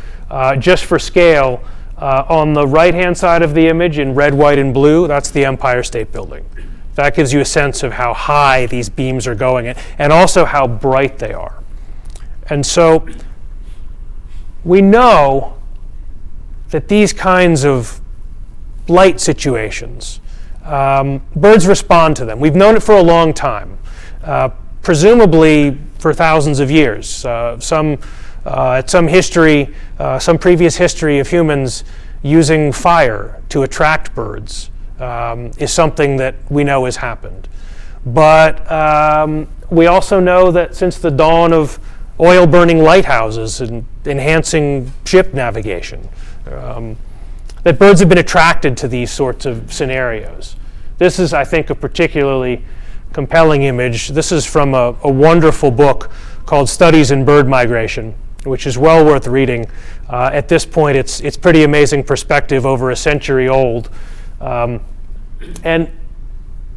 just for scale, on the right-hand side of the image in red, white, and blue, that's the Empire State Building. That gives you a sense of how high these beams are going and also how bright they are. And so we know that these kinds of light situations, birds respond to them. We've known it for a long time, presumably for thousands of years. At some previous history of humans using fire to attract birds is something that we know has happened. But we also know that since the dawn of oil-burning lighthouses and enhancing ship navigation, that birds have been attracted to these sorts of scenarios. This is, I think, a particularly compelling image. This is from a wonderful book called Studies in Bird Migration, which is well worth reading. At this point, it's pretty amazing perspective, over a century old. And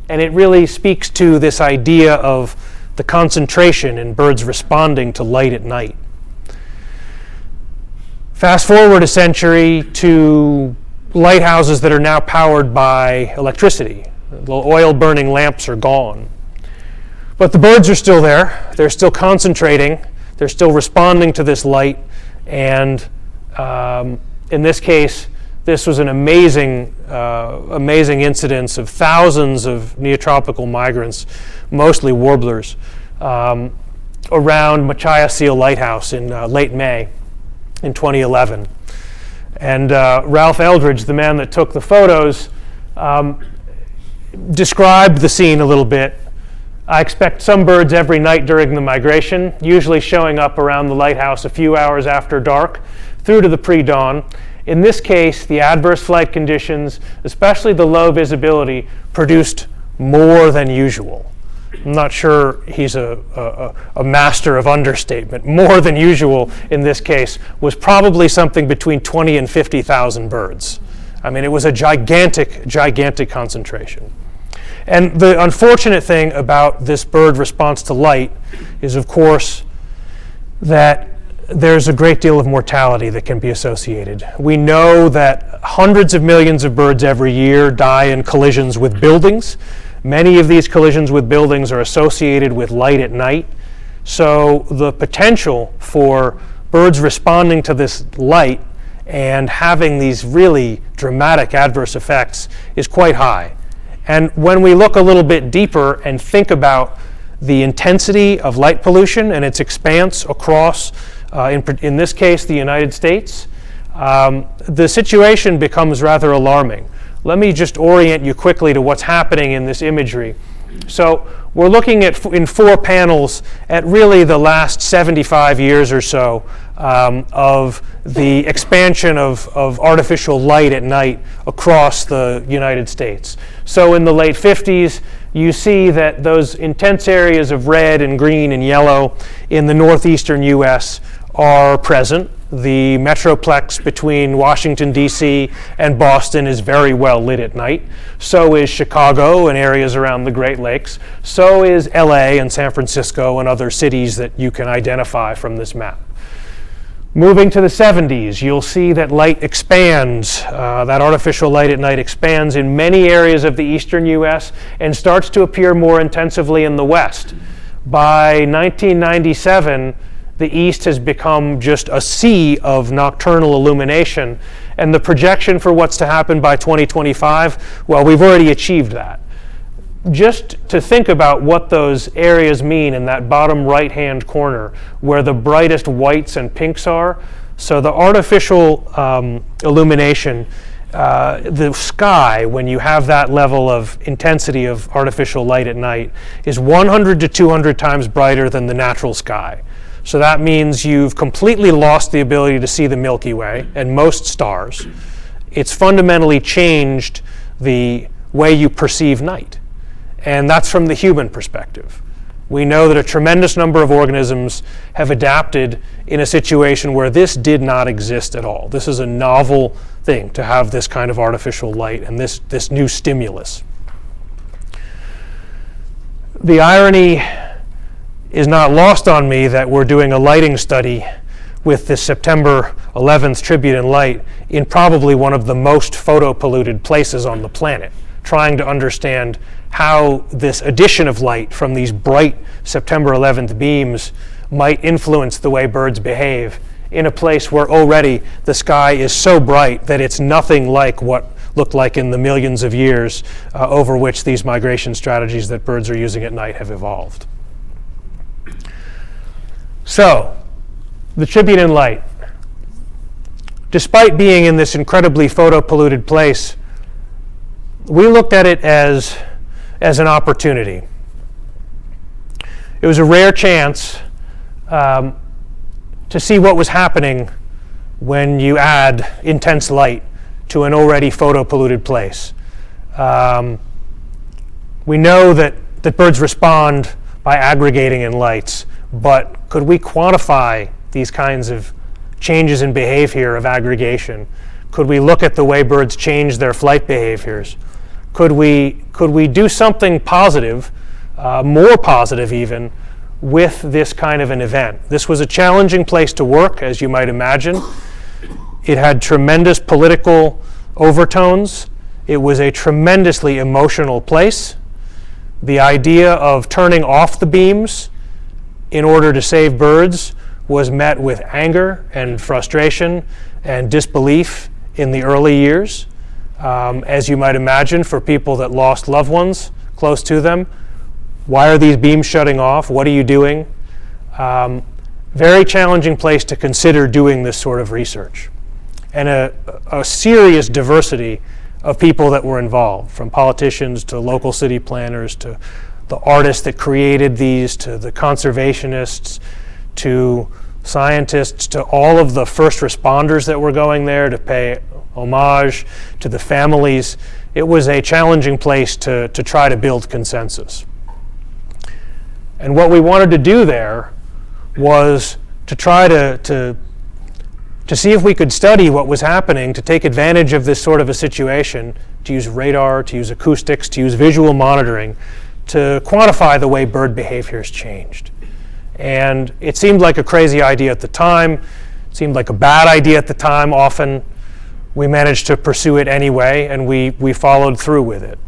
it really speaks to this idea of the concentration in birds responding to light at night. Fast forward a century to lighthouses that are now powered by electricity. The oil-burning lamps are gone. But the birds are still there. They're still concentrating. They're still responding to this light. And in this case, this was an amazing incidence of thousands of neotropical migrants, mostly warblers, around Machias Seal Lighthouse in late May in 2011. And Ralph Eldridge, the man that took the photos, described the scene a little bit. I expect some birds every night during the migration, usually showing up around the lighthouse a few hours after dark through to the pre-dawn. In this case, the adverse flight conditions, especially the low visibility, produced more than usual. I'm not sure he's a master of understatement. More than usual in this case was probably something between 20 and 50,000 birds. I mean, it was a gigantic, gigantic concentration. And the unfortunate thing about this bird response to light is, of course, that there's a great deal of mortality that can be associated. We know that hundreds of millions of birds every year die in collisions with buildings. Many of these collisions with buildings are associated with light at night. So the potential for birds responding to this light and having these really dramatic adverse effects is quite high. And when we look a little bit deeper and think about the intensity of light pollution and its expanse across, in this case, the United States, the situation becomes rather alarming. Let me just orient you quickly to what's happening in this imagery. So we're looking at, in 4 panels, at really the last 75 years or so of the expansion of artificial light at night across the United States. So in the late 50s, you see that those intense areas of red and green and yellow in the northeastern U.S. are present. The metroplex between Washington, D.C. and Boston is very well lit at night. So is Chicago and areas around the Great Lakes. So is L.A. and San Francisco and other cities that you can identify from this map. Moving to the 70s, you'll see that light expands, that artificial light at night expands in many areas of the eastern U.S. and starts to appear more intensively in the west. By 1997, the east has become just a sea of nocturnal illumination, and the projection for what's to happen by 2025, well, we've already achieved that. Just to think about what those areas mean in that bottom right-hand corner where the brightest whites and pinks are. So the artificial illumination, the sky, when you have that level of intensity of artificial light at night, is 100 to 200 times brighter than the natural sky. So that means you've completely lost the ability to see the Milky Way and most stars. It's fundamentally changed the way you perceive night. And that's from the human perspective. We know that a tremendous number of organisms have adapted in a situation where this did not exist at all. This is a novel thing to have this kind of artificial light and this new stimulus. The irony is not lost on me that we're doing a lighting study with this September 11th tribute in light in probably one of the most photo-polluted places on the planet, trying to understand how this addition of light from these bright September 11th beams might influence the way birds behave in a place where already the sky is so bright that it's nothing like what looked like in the millions of years over which these migration strategies that birds are using at night have evolved. So, the tribute in light. Despite being in this incredibly photo-polluted place, we looked at it as an opportunity. It was a rare chance to see what was happening when you add intense light to an already photo-polluted place. We know that birds respond by aggregating in lights, but could we quantify these kinds of changes in behavior of aggregation? Could we look at the way birds change their flight behaviors? Could we do something positive, more positive even, with this kind of an event? This was a challenging place to work, as you might imagine. It had tremendous political overtones. It was a tremendously emotional place. The idea of turning off the beams in order to save birds was met with anger and frustration and disbelief in the early years. As you might imagine, for people that lost loved ones close to them, why are these beams shutting off? What are you doing? Very challenging place to consider doing this sort of research. And a serious diversity of people that were involved, from politicians to local city planners to the artists that created these, to the conservationists, to scientists, to all of the first responders that were going there to pay homage to the families. It was a challenging place to try to build consensus. And what we wanted to do there was to try to see if we could study what was happening, to take advantage of this sort of a situation, to use radar, to use acoustics, to use visual monitoring, to quantify the way bird behavior has changed. And it seemed like a crazy idea at the time. It seemed like a bad idea at the time often. We managed to pursue it anyway, and we followed through with it.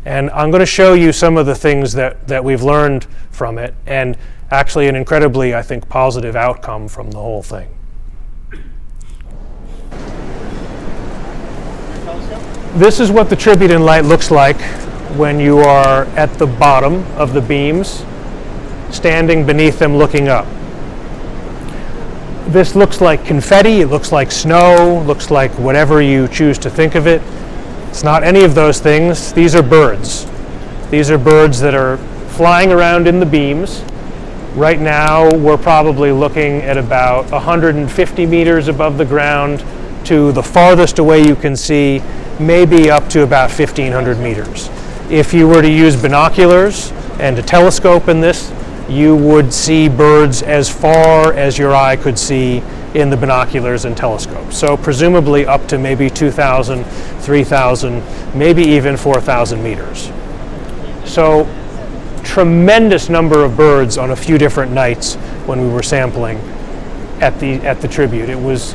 And I'm going to show you some of the things that we've learned from it, and actually an incredibly, I think, positive outcome from the whole thing. This is what the tribute in light looks like when you are at the bottom of the beams, standing beneath them looking up. This looks like confetti, it looks like snow, looks like whatever you choose to think of it. It's not any of those things. These are birds. These are birds that are flying around in the beams. Right now, we're probably looking at about 150 meters above the ground to the farthest away you can see, maybe up to about 1,500 meters. If you were to use binoculars and a telescope in this, you would see birds as far as your eye could see in the binoculars and telescopes. So presumably up to maybe 2,000, 3,000, maybe even 4,000 meters. So tremendous number of birds on a few different nights when we were sampling at the tribute. It was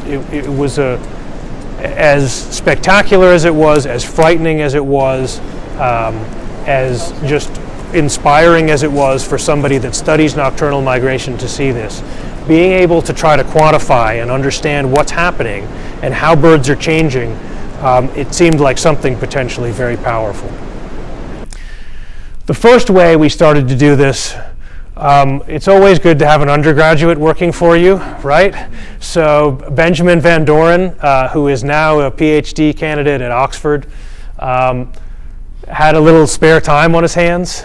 as spectacular as it was, as frightening as it was, as just inspiring as it was for somebody that studies nocturnal migration to see this. Being able to try to quantify and understand what's happening and how birds are changing, it seemed like something potentially very powerful. The first way we started to do this, it's always good to have an undergraduate working for you, right? So Benjamin Van Doren, who is now a PhD candidate at Oxford, had a little spare time on his hands.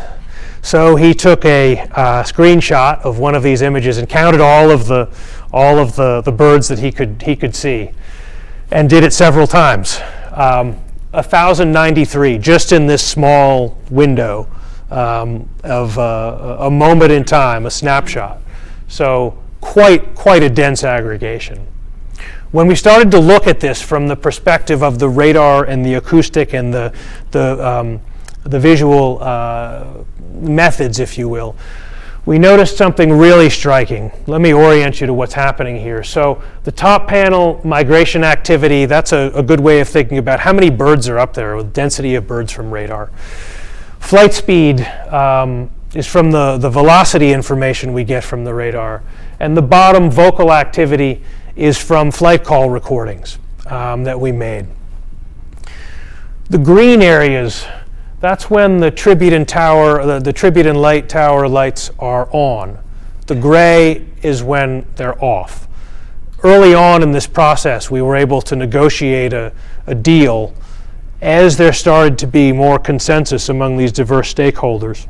So he took a screenshot of one of these images and counted all of the birds that he could see, and did it several times. 1,093 just in this small window of a moment in time, a snapshot. So quite a dense aggregation. When we started to look at this from the perspective of the radar and the acoustic and the visual methods, if you will, we noticed something really striking. Let me orient you to what's happening here. So the top panel, migration activity, that's a good way of thinking about how many birds are up there, with density of birds from radar. Flight speed is from the velocity information we get from the radar. And the bottom, vocal activity, is from flight call recordings that we made. The green areas, that's when the tribute and tower, the tribute and light tower lights are on. The gray is when they're off. Early on in this process, we were able to negotiate a deal as there started to be more consensus among these diverse stakeholders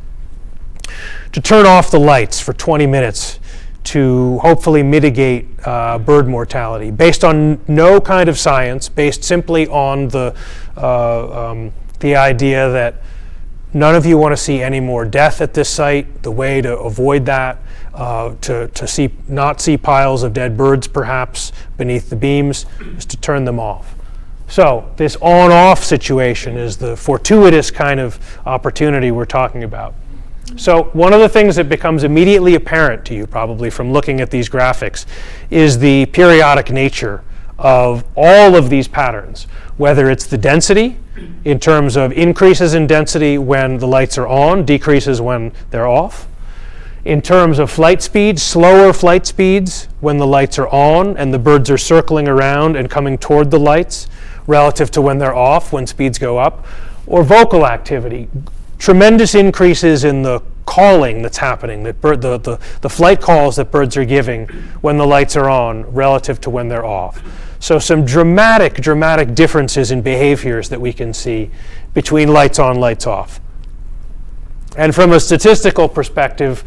to turn off the lights for 20 minutes to hopefully mitigate bird mortality, based on no kind of science, based simply on the idea that none of you want to see any more death at this site. The way to avoid that, to not see piles of dead birds perhaps beneath the beams, is to turn them off. So this on-off situation is the fortuitous kind of opportunity we're talking about. So one of the things that becomes immediately apparent to you, probably from looking at these graphics, is the periodic nature of all of these patterns, whether it's the density in terms of increases in density when the lights are on, decreases when they're off. In terms of flight speeds, slower flight speeds when the lights are on and the birds are circling around and coming toward the lights relative to when they're off, when speeds go up. Or vocal activity, tremendous increases in the calling that's happening, that the flight calls that birds are giving when the lights are on relative to when they're off. So some dramatic differences in behaviors that we can see between lights on, lights off. And from a statistical perspective,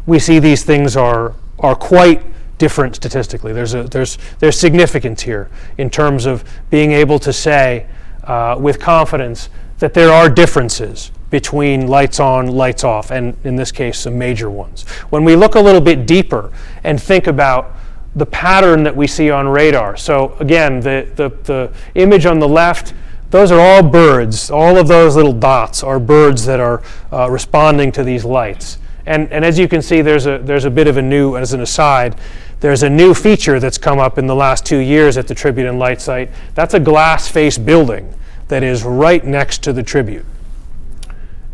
we see these things are quite different statistically. There's significance here in terms of being able to say with confidence that there are differences between lights on, lights off, and in this case, some major ones. When we look a little bit deeper and think about the pattern that we see on radar. So again, the image on the left, those are all birds. All of those little dots are birds that are responding to these lights. And as you can see, there's a bit of a new, as an aside, there's a new feature that's come up in the last 2 years at the Tribute and Light site. That's a glass face building that is right next to the Tribute,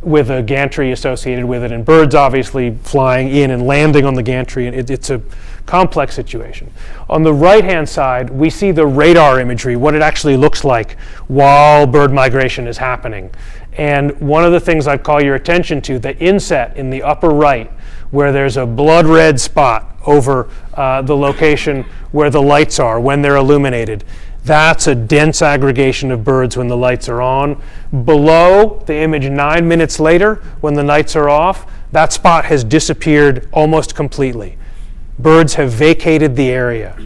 with a gantry associated with it, and birds obviously flying in and landing on the gantry, and it's a complex situation. On the right-hand side, we see the radar imagery, what it actually looks like while bird migration is happening. And one of the things I'd call your attention to, the inset in the upper right, where there's a blood red spot over the location where the lights are when they're illuminated. That's a dense aggregation of birds when the lights are on. Below the image 9 minutes later, when the lights are off, that spot has disappeared almost completely. Birds have vacated the area.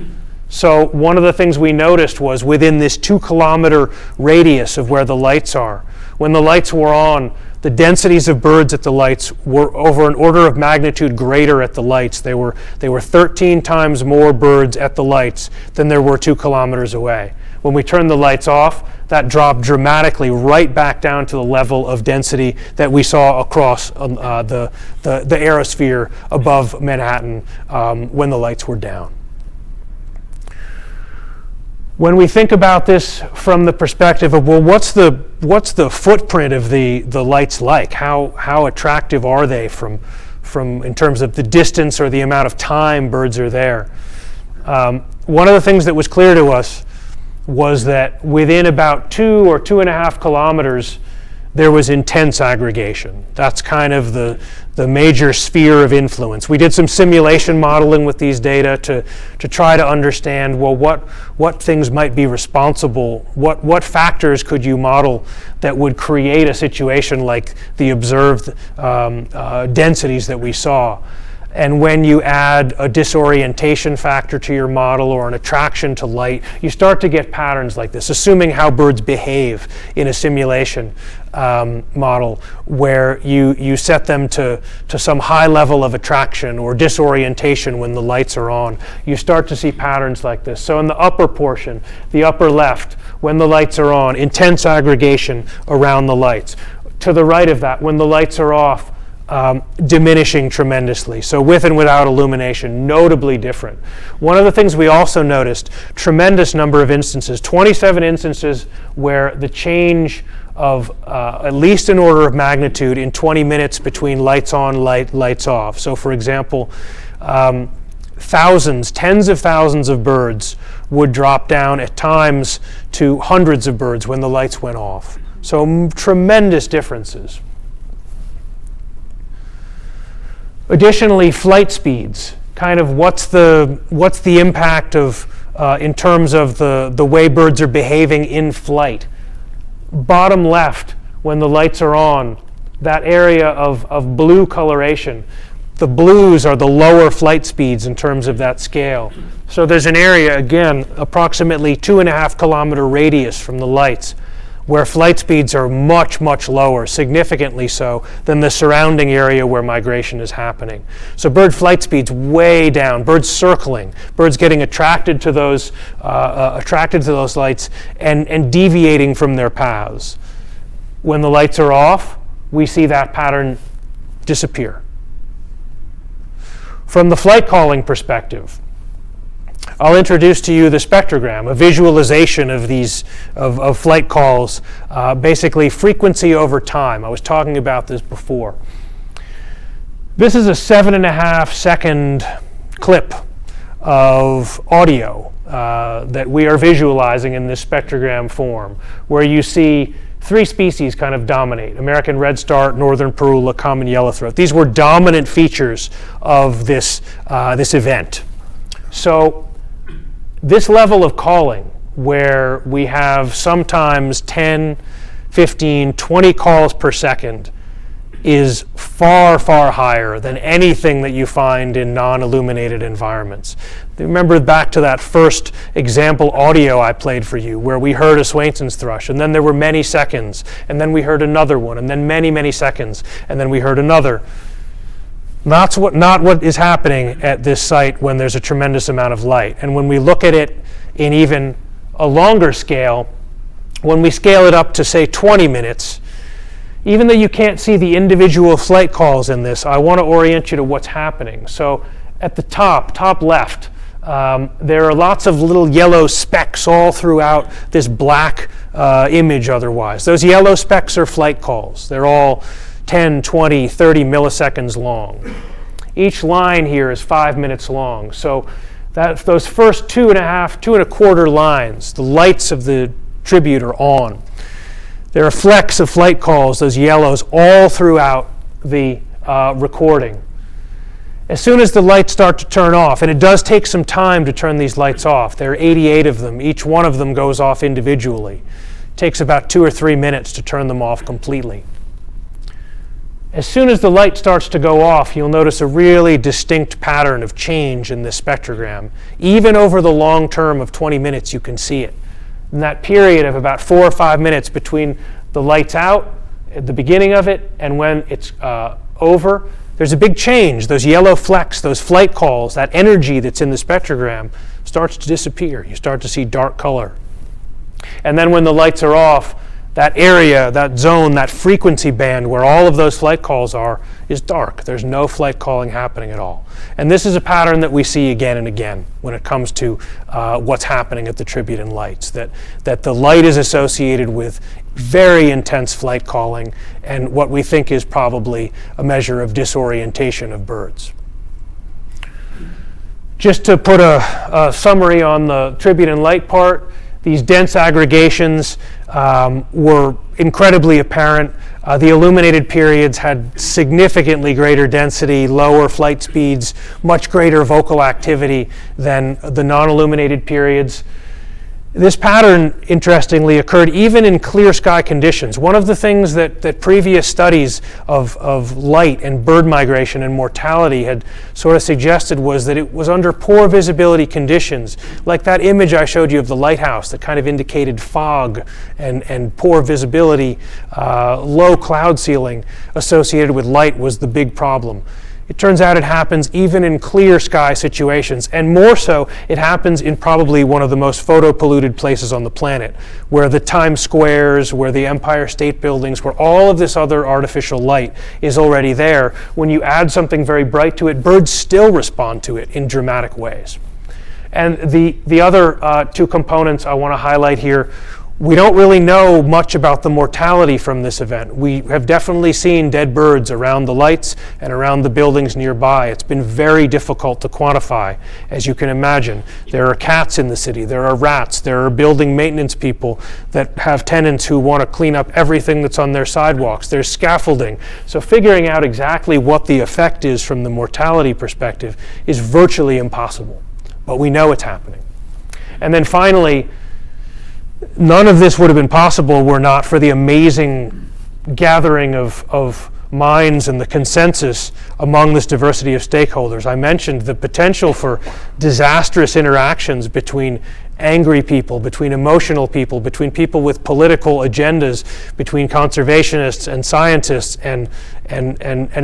So one of the things we noticed was within this 2 kilometer radius of where the lights are, when the lights were on, the densities of birds at the lights were over an order of magnitude greater at the lights. They were 13 times more birds at the lights than there were 2 kilometers away. When we turned the lights off, that dropped dramatically right back down to the level of density that we saw across the aerosphere above Manhattan when the lights were down. When we think about this from the perspective of, well, what's the footprint of the lights like? How attractive are they from in terms of the distance or the amount of time birds are there? One of the things that was clear to us was that within about 2 or 2.5 kilometers, there was intense aggregation. That's kind of the major sphere of influence. We did some simulation modeling with these data to try to understand, well, what things might be responsible, what factors could you model that would create a situation like the observed densities that we saw. And when you add a disorientation factor to your model or an attraction to light, you start to get patterns like this, assuming how birds behave in a simulation model where you set them to some high level of attraction or disorientation when the lights are on. You start to see patterns like this. So in the upper portion, the upper left, when the lights are on, intense aggregation around the lights. To the right of that, when the lights are off, diminishing tremendously. So with and without illumination, notably different. One of the things we also noticed, tremendous number of instances, 27 instances where the change of at least an order of magnitude in 20 minutes between lights on, lights off. So for example, thousands, tens of thousands of birds would drop down at times to hundreds of birds when the lights went off. So tremendous differences. Additionally, flight speeds, kind of what's the impact of in terms of the way birds are behaving in flight. Bottom left, when the lights are on, that area of blue coloration, the blues are the lower flight speeds in terms of that scale. So there's an area, again, approximately 2.5 kilometer radius from the lights, where flight speeds are much, much lower, significantly so, than the surrounding area where migration is happening. So bird flight speeds way down, birds circling, birds getting attracted to those lights and deviating from their paths. When the lights are off, we see that pattern disappear. From the flight calling perspective, I'll introduce to you the spectrogram, a visualization of these of flight calls, basically frequency over time. I was talking about this before. This is a 7.5 second clip of audio that we are visualizing in this spectrogram form, where you see 3 species kind of dominate: American redstart, northern parula, common yellowthroat. These were dominant features of this event. So this level of calling, where we have sometimes 10, 15, 20 calls per second, is far, far higher than anything that you find in non-illuminated environments. Remember back to that first example audio I played for you, where we heard a Swainson's thrush, and then there were many seconds, and then we heard another one, and then many, many seconds, and then we heard another. Not what is happening at this site when there's a tremendous amount of light. And when we look at it in even a longer scale, when we scale it up to, say, 20 minutes, even though you can't see the individual flight calls in this, I want to orient you to what's happening. So at the top left, there are lots of little yellow specks all throughout this black image otherwise. Those yellow specks are flight calls. They're all 10, 20, 30 milliseconds long. Each line here is 5 minutes long. So those first 2.25 lines, the lights of the tribute are on. There are flecks of flight calls, those yellows, all throughout the recording. As soon as the lights start to turn off, and it does take some time to turn these lights off, there are 88 of them, each one of them goes off individually. It takes about 2 or 3 minutes to turn them off completely. As soon as the light starts to go off, you'll notice a really distinct pattern of change in this spectrogram. Even over the long term of 20 minutes, you can see it. In that period of about 4 or 5 minutes between the lights out at the beginning of it, and when it's over, there's a big change. Those yellow flecks, those flight calls, that energy that's in the spectrogram starts to disappear. You start to see dark color. And then when the lights are off, that area, that zone, that frequency band where all of those flight calls are is dark. There's no flight calling happening at all. And this is a pattern that we see again and again when it comes to what's happening at the tribute and lights, that the light is associated with very intense flight calling and what we think is probably a measure of disorientation of birds. Just to put a summary on the tribute and light part, these dense aggregations were incredibly apparent. The illuminated periods had significantly greater density, lower flight speeds, much greater vocal activity than the non-illuminated periods. This pattern, interestingly, occurred even in clear sky conditions. One of the things that previous studies of light and bird migration and mortality had sort of suggested was that it was under poor visibility conditions, like that image I showed you of the lighthouse that kind of indicated fog and poor visibility, low cloud ceiling associated with light was the big problem. It turns out it happens even in clear sky situations, and more so, it happens in probably one of the most photo-polluted places on the planet, where the Times Squares, where the Empire State Buildings, where all of this other artificial light is already there. When you add something very bright to it, birds still respond to it in dramatic ways. And the other two components I want to highlight here, we don't really know much about the mortality from this event. We have definitely seen dead birds around the lights and around the buildings nearby. It's been very difficult to quantify, as you can imagine. There are cats in the city, there are rats, there are building maintenance people that have tenants who want to clean up everything that's on their sidewalks. There's scaffolding. So figuring out exactly what the effect is from the mortality perspective is virtually impossible, but we know it's happening. And then finally, none of this would have been possible were not for the amazing gathering of minds and the consensus among this diversity of stakeholders. I mentioned the potential for disastrous interactions between angry people, between emotional people, between people with political agendas, between conservationists and scientists and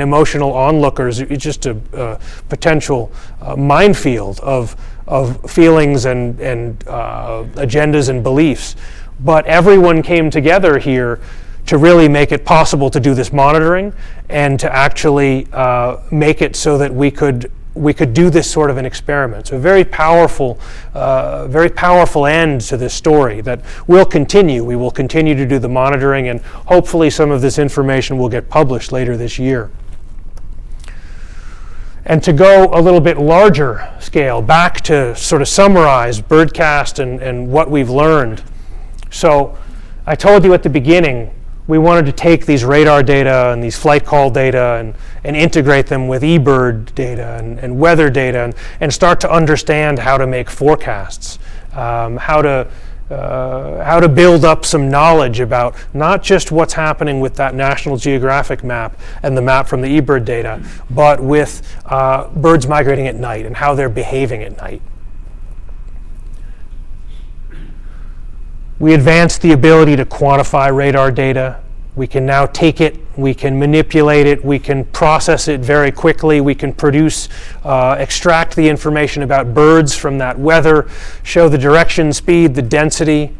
emotional onlookers. It's just a potential minefield of feelings and agendas and beliefs. But everyone came together here to really make it possible to do this monitoring and to actually make it so that we could do this sort of an experiment. So a very powerful end to this story that will continue. We will continue to do the monitoring, and hopefully some of this information will get published later this year. And to go a little bit larger scale, back to sort of summarize BirdCast and what we've learned. So I told you at the beginning, we wanted to take these radar data and these flight call data and integrate them with eBird data and weather data and start to understand how to make forecasts, how to build up some knowledge about not just what's happening with that National Geographic map and the map from the eBird data, but with birds migrating at night and how they're behaving at night. We advanced the ability to quantify radar data. We can now take it, we can manipulate it, we can process it very quickly, we can produce, extract the information about birds from that weather, show the direction, speed, the density.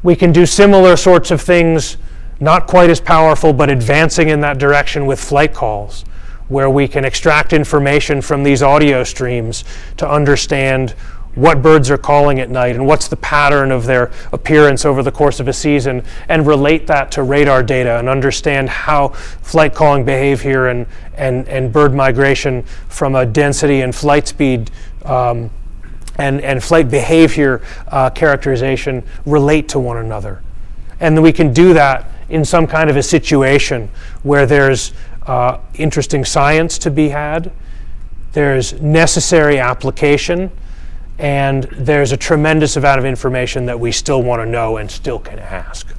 We can do similar sorts of things, not quite as powerful, but advancing in that direction with flight calls, where we can extract information from these audio streams to understand what birds are calling at night and what's the pattern of their appearance over the course of a season, and relate that to radar data and understand how flight calling behavior and bird migration from a density and flight speed and flight behavior characterization relate to one another. And then we can do that in some kind of a situation where there's interesting science to be had, there's necessary application, and there's a tremendous amount of information that we still want to know and still can ask.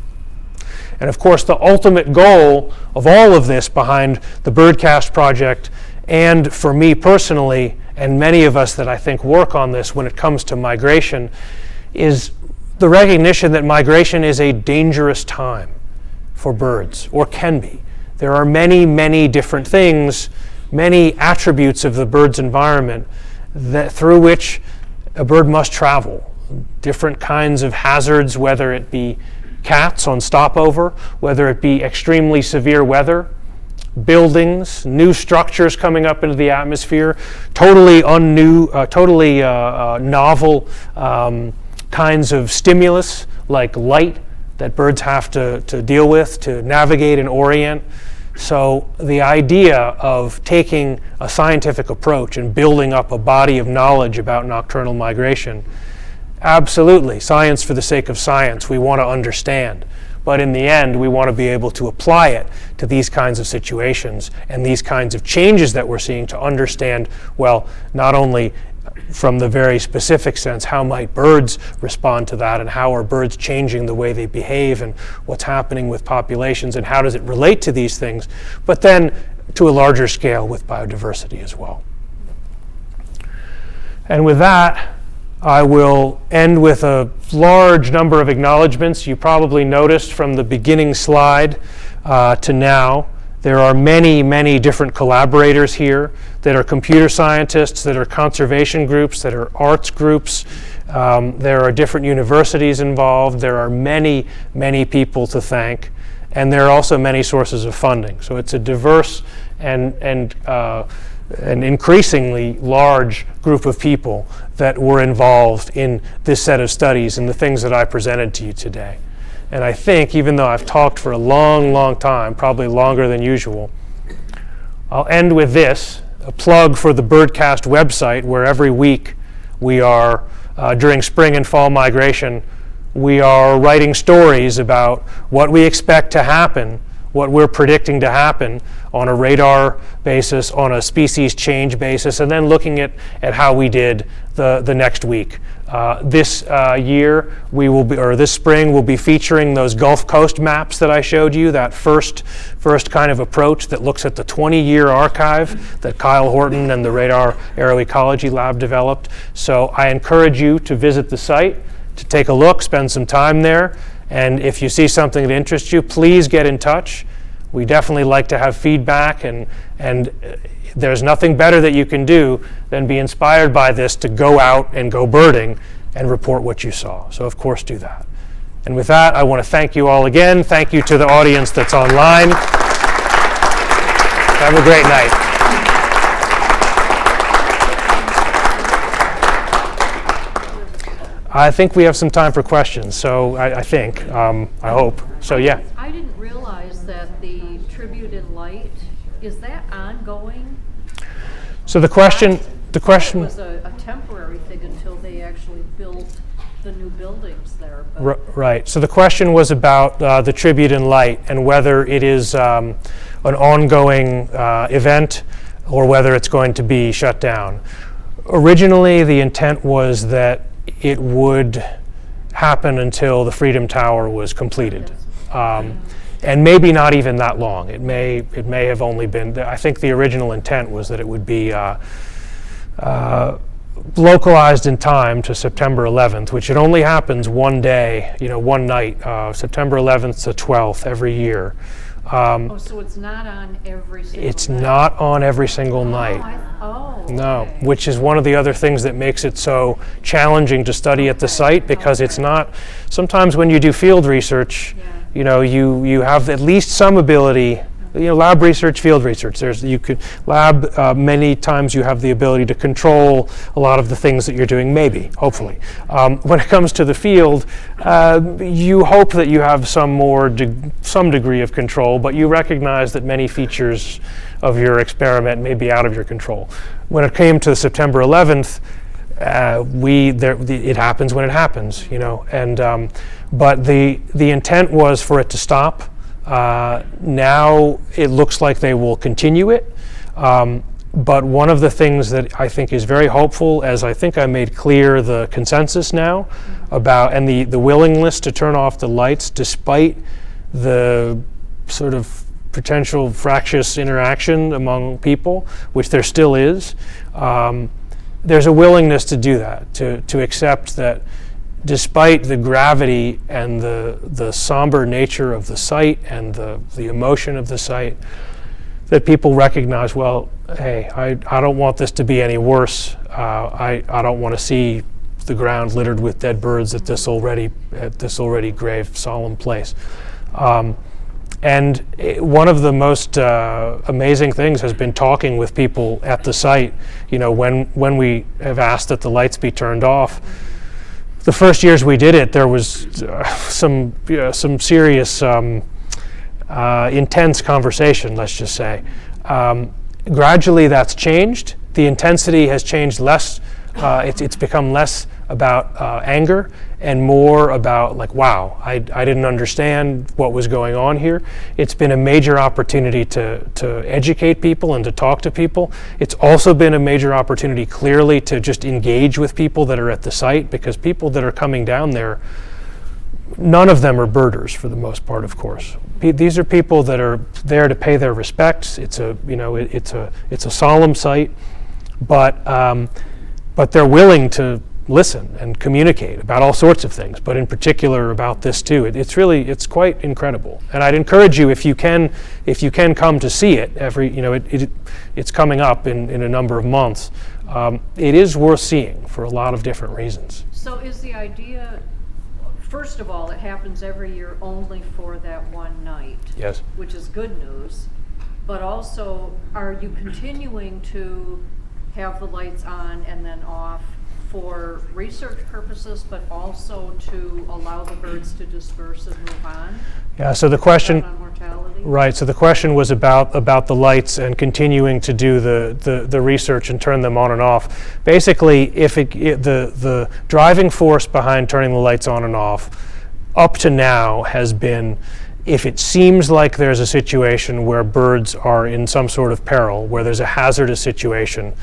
And of course, the ultimate goal of all of this behind the BirdCast project, and for me personally, and many of us that I think work on this when it comes to migration, is the recognition that migration is a dangerous time. for birds, or can be. There are many, many different things, many attributes of the bird's environment through which a bird must travel. Different kinds of hazards, whether it be cats on stopover, whether it be extremely severe weather, buildings, new structures coming up into the atmosphere, totally novel kinds of stimulus like light that birds have to deal with to navigate and orient. So the idea of taking a scientific approach and building up a body of knowledge about nocturnal migration, absolutely, science for the sake of science, we want to understand. But in the end, we want to be able to apply it to these kinds of situations and these kinds of changes that we're seeing to understand, well, not only from the very specific sense, how might birds respond to that, and how are birds changing the way they behave, and what's happening with populations, and how does it relate to these things, but then to a larger scale with biodiversity as well. And with that, I will end with a large number of acknowledgments. You probably noticed from the beginning slide to now, there are many, many different collaborators here that are computer scientists, that are conservation groups, that are arts groups. There are different universities involved. There are many, many people to thank. And there are also many sources of funding. So it's a diverse and an increasingly large group of people that were involved in this set of studies and the things that I presented to you today. And I think, even though I've talked for a long, long time, probably longer than usual, I'll end with this, a plug for the BirdCast website, where every week we are, during spring and fall migration, we are writing stories about what we expect to happen, what we're predicting to happen on a radar basis, on a species change basis, and then looking at how we did the next week. This year, this spring, we'll be featuring those Gulf Coast maps that I showed you, that first kind of approach that looks at the 20-year archive that Kyle Horton and the Radar Aeroecology Lab developed. So I encourage you to visit the site, to take a look, spend some time there, and if you see something that interests you, please get in touch. We definitely like to have feedback, and there's nothing better that you can do than be inspired by this to go out and go birding and report what you saw. So of course do that. And with that, I want to thank you all again. Thank you to the audience that's online. Have a great night. I think we have some time for questions, so I hope. So yeah. I didn't realize that the tribute in light, is that ongoing? So the question It was a temporary thing until they actually built the new buildings there. Right. So the question was about the tribute in light and whether it is an ongoing event or whether it's going to be shut down. Originally, the intent was that it would happen until the Freedom Tower was completed. And maybe not even that long. It may have only been, I think the original intent was that it would be localized in time to September 11th, which it only happens one day, one night, September 11th to 12th every year. So it's not on every single night? It's not on every single night. No, okay. Which is one of the other things that makes it so challenging to study at the site, because it's not, sometimes when you do field research, you have at least some ability, lab research, field research. Many times you have the ability to control a lot of the things that you're doing, hopefully. When it comes to the field, you hope that you have some degree of control, but you recognize that many features of your experiment may be out of your control. When it came to September 11th, it happens when it happens, but the intent was for it to stop. Now it looks like they will continue it, but one of the things that I think is very hopeful, as I think I made clear the consensus now about, and the willingness to turn off the lights despite the sort of potential fractious interaction among people, which there still is, there's a willingness to do that, to accept that despite the gravity and the somber nature of the site and the emotion of the site, that people recognize, well, hey, I don't want this to be any worse. I don't want to see the ground littered with dead birds at this already grave, solemn place. And one of the most amazing things has been talking with people at the site. When we have asked that the lights be turned off, the first years we did it, there was some serious, intense conversation, let's just say. Gradually that's changed. The intensity has changed less. It's become less about anger and more about like, wow, I didn't understand what was going on here. It's been a major opportunity to educate people and to talk to people. It's also been a major opportunity clearly to just engage with people that are at the site, because people that are coming down there, none of them are birders for the most part, of course. These are people that are there to pay their respects. It's a solemn site, but they're willing to listen and communicate about all sorts of things, but in particular about this too. It's quite incredible. And I'd encourage you, if you can come to see it it's coming up in a number of months. It is worth seeing for a lot of different reasons. So is the idea, first of all, it happens every year only for that one night. Yes. Which is good news. But also, are you continuing to have the lights on and then off for research purposes, but also to allow the birds to disperse and move on? Yeah, so the question, on mortality? right, so the question was about the lights and continuing to do the research and turn them on and off. Basically, if the driving force behind turning the lights on and off up to now has been, if it seems like there's a situation where birds are in some sort of peril, where there's a hazardous situation,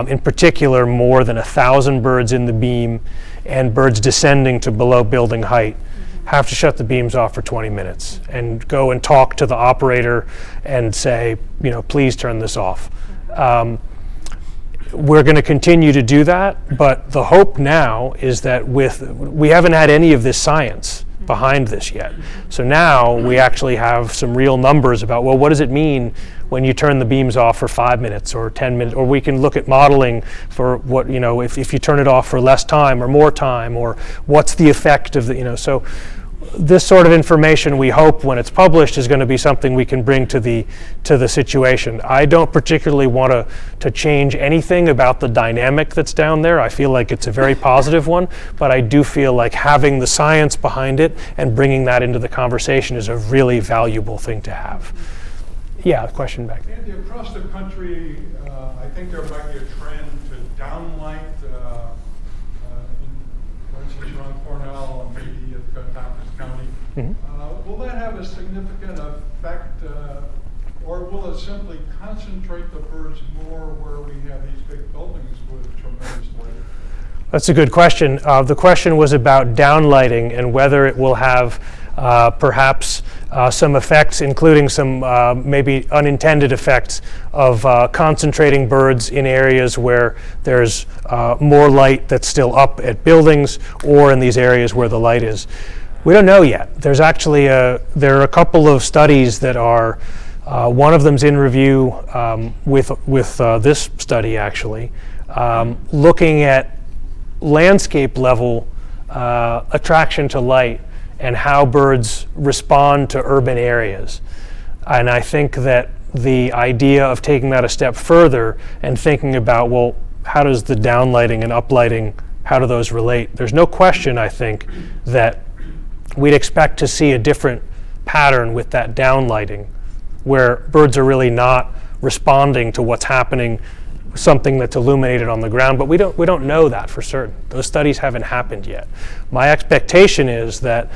in particular more than 1,000 birds in the beam and birds descending to below building height, have to shut the beams off for 20 minutes and go and talk to the operator and say, please turn this off. We're going to continue to do that, but the hope now is that we haven't had any of this science behind this yet. So now we actually have some real numbers about, well, what does it mean when you turn the beams off for 5 minutes or 10 minutes, or we can look at modeling for what, if you turn it off for less time or more time, or what's the effect of so this sort of information, we hope when it's published, is going to be something we can bring to the situation. I don't particularly want to change anything about the dynamic that's down there. I feel like it's a very positive one, but I do feel like having the science behind it and bringing that into the conversation is a really valuable thing to have. Yeah, question back there. Andy, across the country, I think there might be a trend to downlight, for instance, around Cornell and maybe at Tompkins County. Mm-hmm. Will that have a significant effect, or will it simply concentrate the birds more where we have these big buildings with tremendous light? That's a good question. The question was about downlighting and whether it will have perhaps some effects, including some maybe unintended effects of concentrating birds in areas where there's more light that's still up at buildings, or in these areas where the light is. We don't know yet. There's actually there are a couple of studies that are, one of them's in review with this study actually, looking at landscape level attraction to light and how birds respond to urban areas. And I think that the idea of taking that a step further and thinking about, well, how does the downlighting and uplighting, how do those relate? There's no question, I think, that we'd expect to see a different pattern with that downlighting, where birds are really not responding to what's happening, something that's illuminated on the ground, but we don't know that for certain. Those studies haven't happened yet. My expectation is that,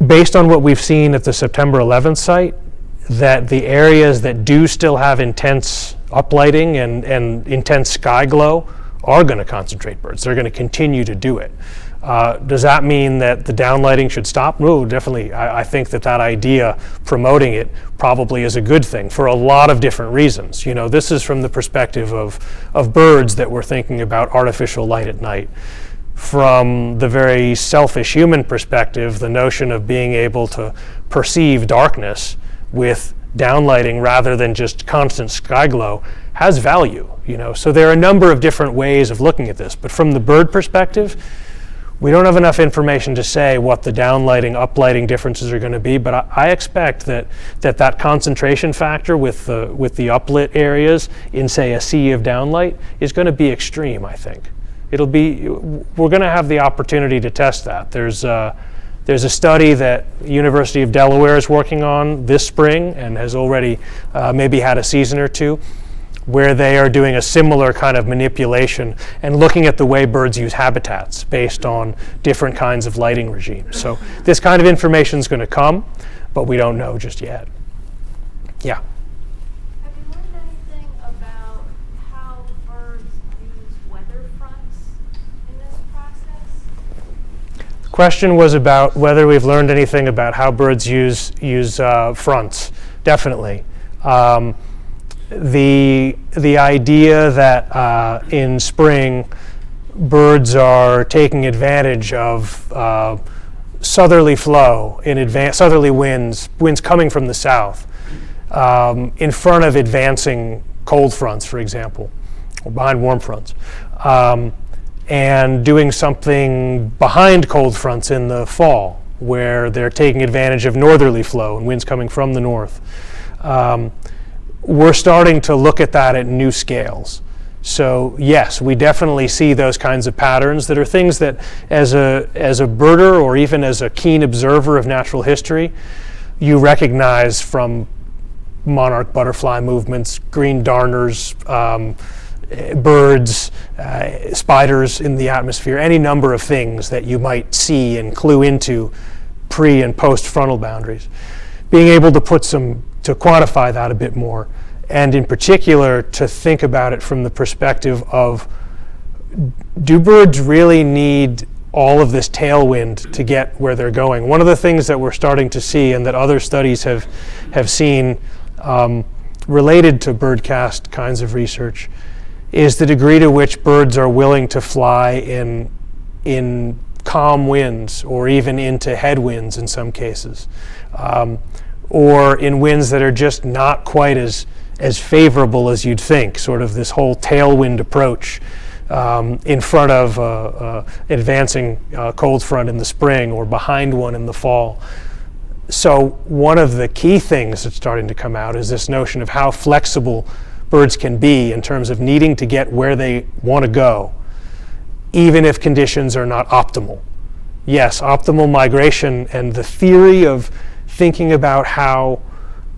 based on what we've seen at the September 11th site, that the areas that do still have intense uplighting and intense sky glow are going to concentrate birds. They're going to continue to do it. Does that mean that the downlighting should stop? No, definitely. I think that idea, promoting it, probably is a good thing for a lot of different reasons. This is from the perspective of birds that we're thinking about artificial light at night. from the very selfish human perspective, the notion of being able to perceive darkness with downlighting rather than just constant sky glow has value. So there are a number of different ways of looking at this, but from the bird perspective, we don't have enough information to say what the downlighting, uplighting differences are going to be, but I expect that concentration factor with the uplit areas in, say, a sea of downlight is going to be extreme, I think. We're going to have the opportunity to test that. There's a study that University of Delaware is working on this spring and has already maybe had a season or two, where they are doing a similar kind of manipulation and looking at the way birds use habitats based on different kinds of lighting regimes. So this kind of information is going to come, but we don't know just yet. Yeah. Have you learned anything about how birds use weather fronts in this process? The question was about whether we've learned anything about how birds use fronts. Definitely. The idea that in spring birds are taking advantage of southerly flow southerly winds coming from the south in front of advancing cold fronts, for example, or behind warm fronts, and doing something behind cold fronts in the fall where they're taking advantage of northerly flow and winds coming from the north. We're starting to look at that at new scales. So yes, we definitely see those kinds of patterns that are things that as a birder or even as a keen observer of natural history, you recognize from monarch butterfly movements, green darners, birds, spiders in the atmosphere, any number of things that you might see and clue into pre and post frontal boundaries. Being able to to quantify that a bit more, and in particular to think about it from the perspective of, do birds really need all of this tailwind to get where they're going? One of the things that we're starting to see and that other studies have seen related to BirdCast kinds of research is the degree to which birds are willing to fly in calm winds or even into headwinds in some cases. Or in winds that are just not quite as favorable as you'd think, sort of this whole tailwind approach in front of advancing cold front in the spring or behind one in the fall. So one of the key things that's starting to come out is this notion of how flexible birds can be in terms of needing to get where they want to go, even if conditions are not optimal. Yes, optimal migration and the theory of thinking about how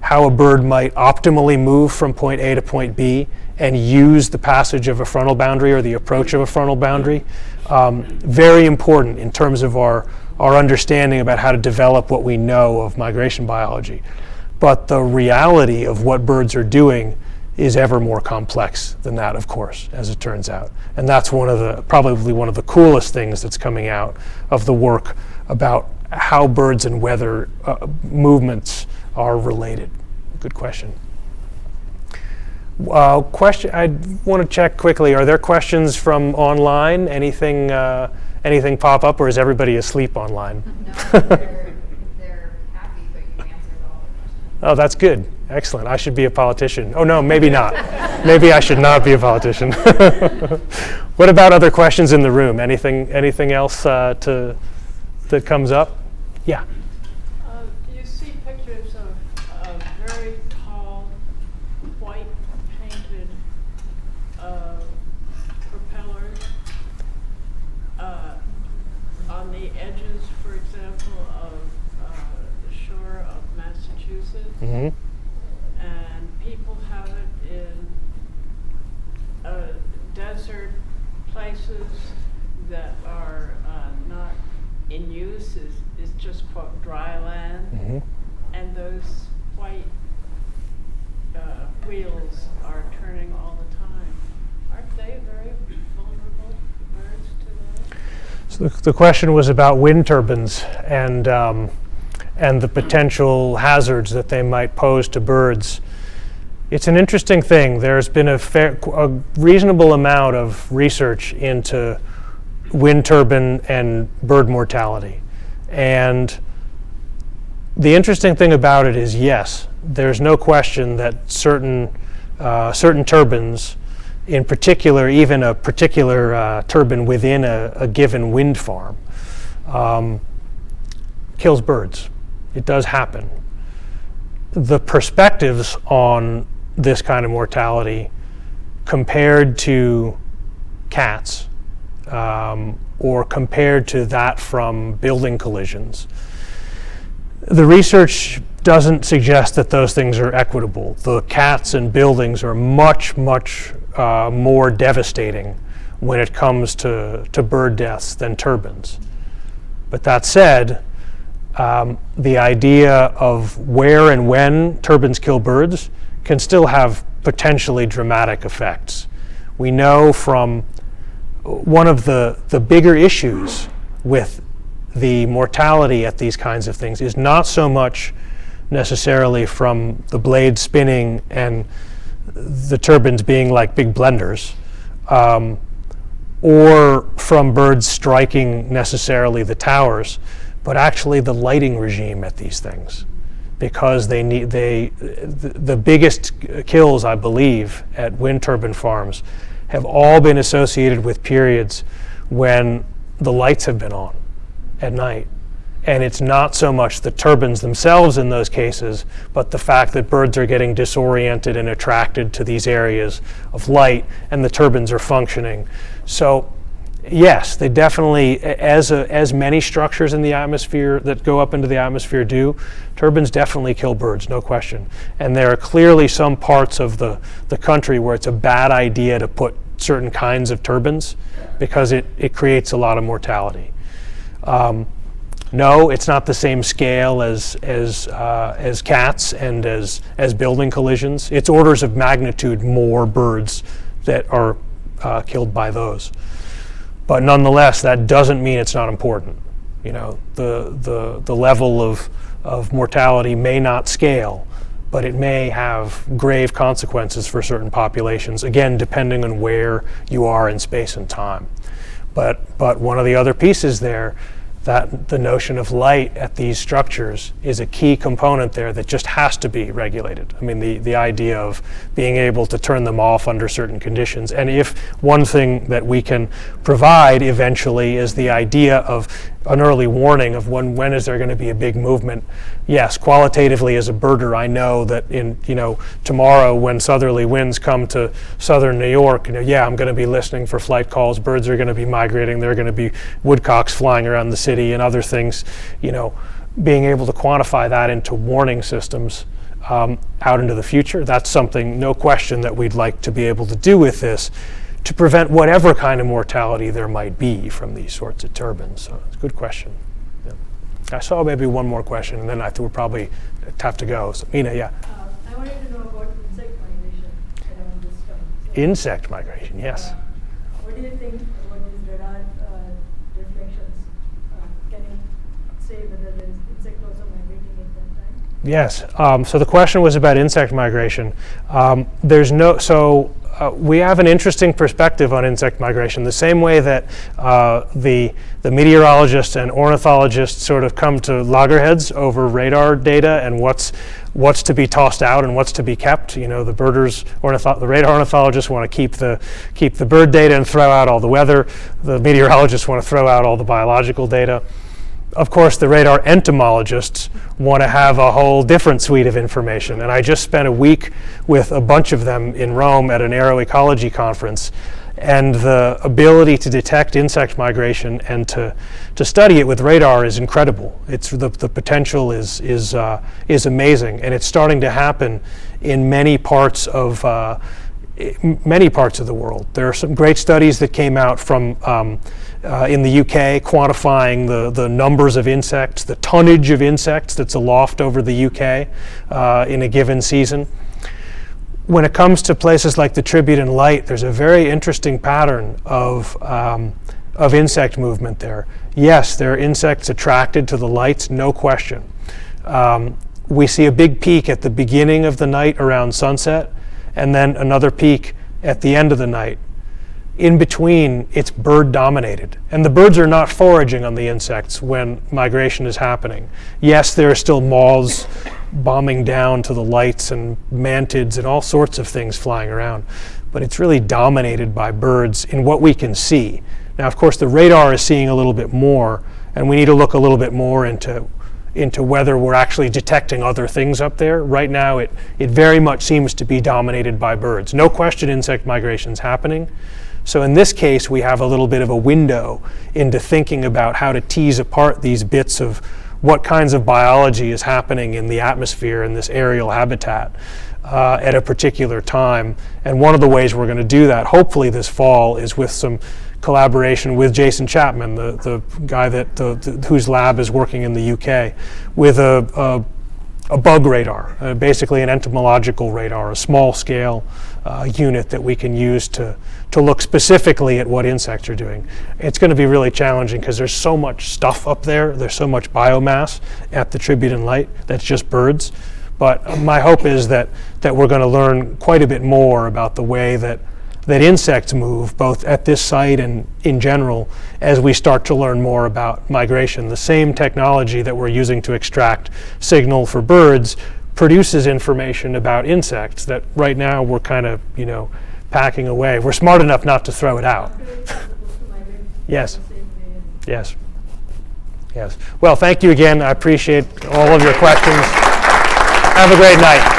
a bird might optimally move from point A to point B and use the passage of a frontal boundary or the approach of a frontal boundary, very important in terms of our understanding about how to develop what we know of migration biology. But the reality of what birds are doing is ever more complex than that, of course, as it turns out. And that's probably one of the coolest things that's coming out of the work about how birds and weather movements are related. Good question. I want to check quickly, are there questions from online? Anything pop up, or is everybody asleep online? No, they're happy, but you answered all the questions. Oh, that's good. Excellent. I should be a politician. Oh no, maybe not. Maybe I should not be a politician. What about other questions in the room? Anything else that comes up? Yeah. You see pictures of very tall, white painted propellers on the edges, for example, of the shore of Massachusetts. Mm-hmm. And people have it in desert places that are not in use, is just quote dry land, Mm-hmm. and those white wheels are turning all the time. Aren't they very vulnerable birds to those? So the question was about wind turbines and the potential hazards that they might pose to birds. It's an interesting thing. There's been a reasonable amount of research into wind turbine and bird mortality. And the interesting thing about it is, yes, there's no question that certain turbines, in particular, even a particular turbine within a given wind farm, kills birds. It does happen. The perspectives on this kind of mortality compared to cats or compared to that from building collisions, the research doesn't suggest that those things are equitable. The cats and buildings are much, much more devastating when it comes to bird deaths than turbines. But that said, the idea of where and when turbines kill birds can still have potentially dramatic effects. We know from one of the bigger issues with the mortality at these kinds of things is not so much necessarily from the blades spinning and the turbines being like big blenders, or from birds striking necessarily the towers, but actually the lighting regime at these things. Because the biggest kills, I believe, at wind turbine farms have all been associated with periods when the lights have been on at night. And it's not so much the turbines themselves in those cases, but the fact that birds are getting disoriented and attracted to these areas of light, and the turbines are functioning. So yes, they definitely, as many structures in the atmosphere that go up into the atmosphere do, turbines definitely kill birds, no question. And there are clearly some parts of the country where it's a bad idea to put certain kinds of turbines because it creates a lot of mortality. No, it's not the same scale as cats and as building collisions. It's orders of magnitude more birds that are killed by those. But nonetheless, that doesn't mean it's not important. You know, the level of mortality may not scale, but it may have grave consequences for certain populations, again, depending on where you are in space and time. But one of the other pieces there, that the notion of light at these structures is a key component there that just has to be regulated. I mean, the idea of being able to turn them off under certain conditions. And if one thing that we can provide eventually is the idea of an early warning of when is there going to be a big movement. Yes, qualitatively as a birder, I know that tomorrow when southerly winds come to southern New York, I'm going to be listening for flight calls. Birds are going to be migrating. There are going to be woodcocks flying around the city and other things. Being able to quantify that into warning systems out into the future, that's something, no question, that we'd like to be able to do with this, to prevent whatever kind of mortality there might be from these sorts of turbines. So it's a good question. Yeah. I saw maybe one more question, and then I think we'll probably have to go. So, Mina, yeah. I wanted to know about insect migration around this time. So, insect migration, yes. What do you think about these radar reflections? Can you say whether there is insect also migrating at that time? Yes. So the question was about insect migration. We have an interesting perspective on insect migration, the same way that the meteorologists and ornithologists sort of come to loggerheads over radar data and what's to be tossed out and what's to be kept. The the radar ornithologists want to keep the bird data and throw out all the weather. The meteorologists want to throw out all the biological data. Of course, the radar entomologists want to have a whole different suite of information. And I just spent a week with a bunch of them in Rome at an aeroecology conference. And the ability to detect insect migration and to study it with radar is incredible. It's the potential is amazing, and it's starting to happen in many parts of the world. There are some great studies that came out from in the UK quantifying the numbers of insects, the tonnage of insects that's aloft over the UK in a given season. When it comes to places like the Tribute and Light, there's a very interesting pattern of insect movement there. Yes, there are insects attracted to the lights, no question. We see a big peak at the beginning of the night around sunset, and then another peak at the end of the night. in between, it's bird dominated. And the birds are not foraging on the insects when migration is happening. Yes, there are still moths bombing down to the lights and mantids and all sorts of things flying around, but it's really dominated by birds in what we can see. Now, of course, the radar is seeing a little bit more, and we need to look a little bit more into whether we're actually detecting other things up there. Right now, it very much seems to be dominated by birds. No question insect migration is happening. So in this case, we have a little bit of a window into thinking about how to tease apart these bits of what kinds of biology is happening in the atmosphere in this aerial habitat at a particular time. And one of the ways we're going to do that, hopefully this fall, is with some collaboration with Jason Chapman, the guy whose lab is working in the UK, with a bug radar, basically an entomological radar, a small scale unit that we can use to look specifically at what insects are doing. It's going to be really challenging because there's so much stuff up there. There's so much biomass at the Tribune and Light that's just birds. But my hope is that we're going to learn quite a bit more about the way that insects move, both at this site and in general, as we start to learn more about migration. The same technology that we're using to extract signal for birds produces information about insects that right now we're kind of, packing away. We're smart enough not to throw it out. Yes. Yes. Yes. Well, thank you again. I appreciate all of your questions. Have a great night.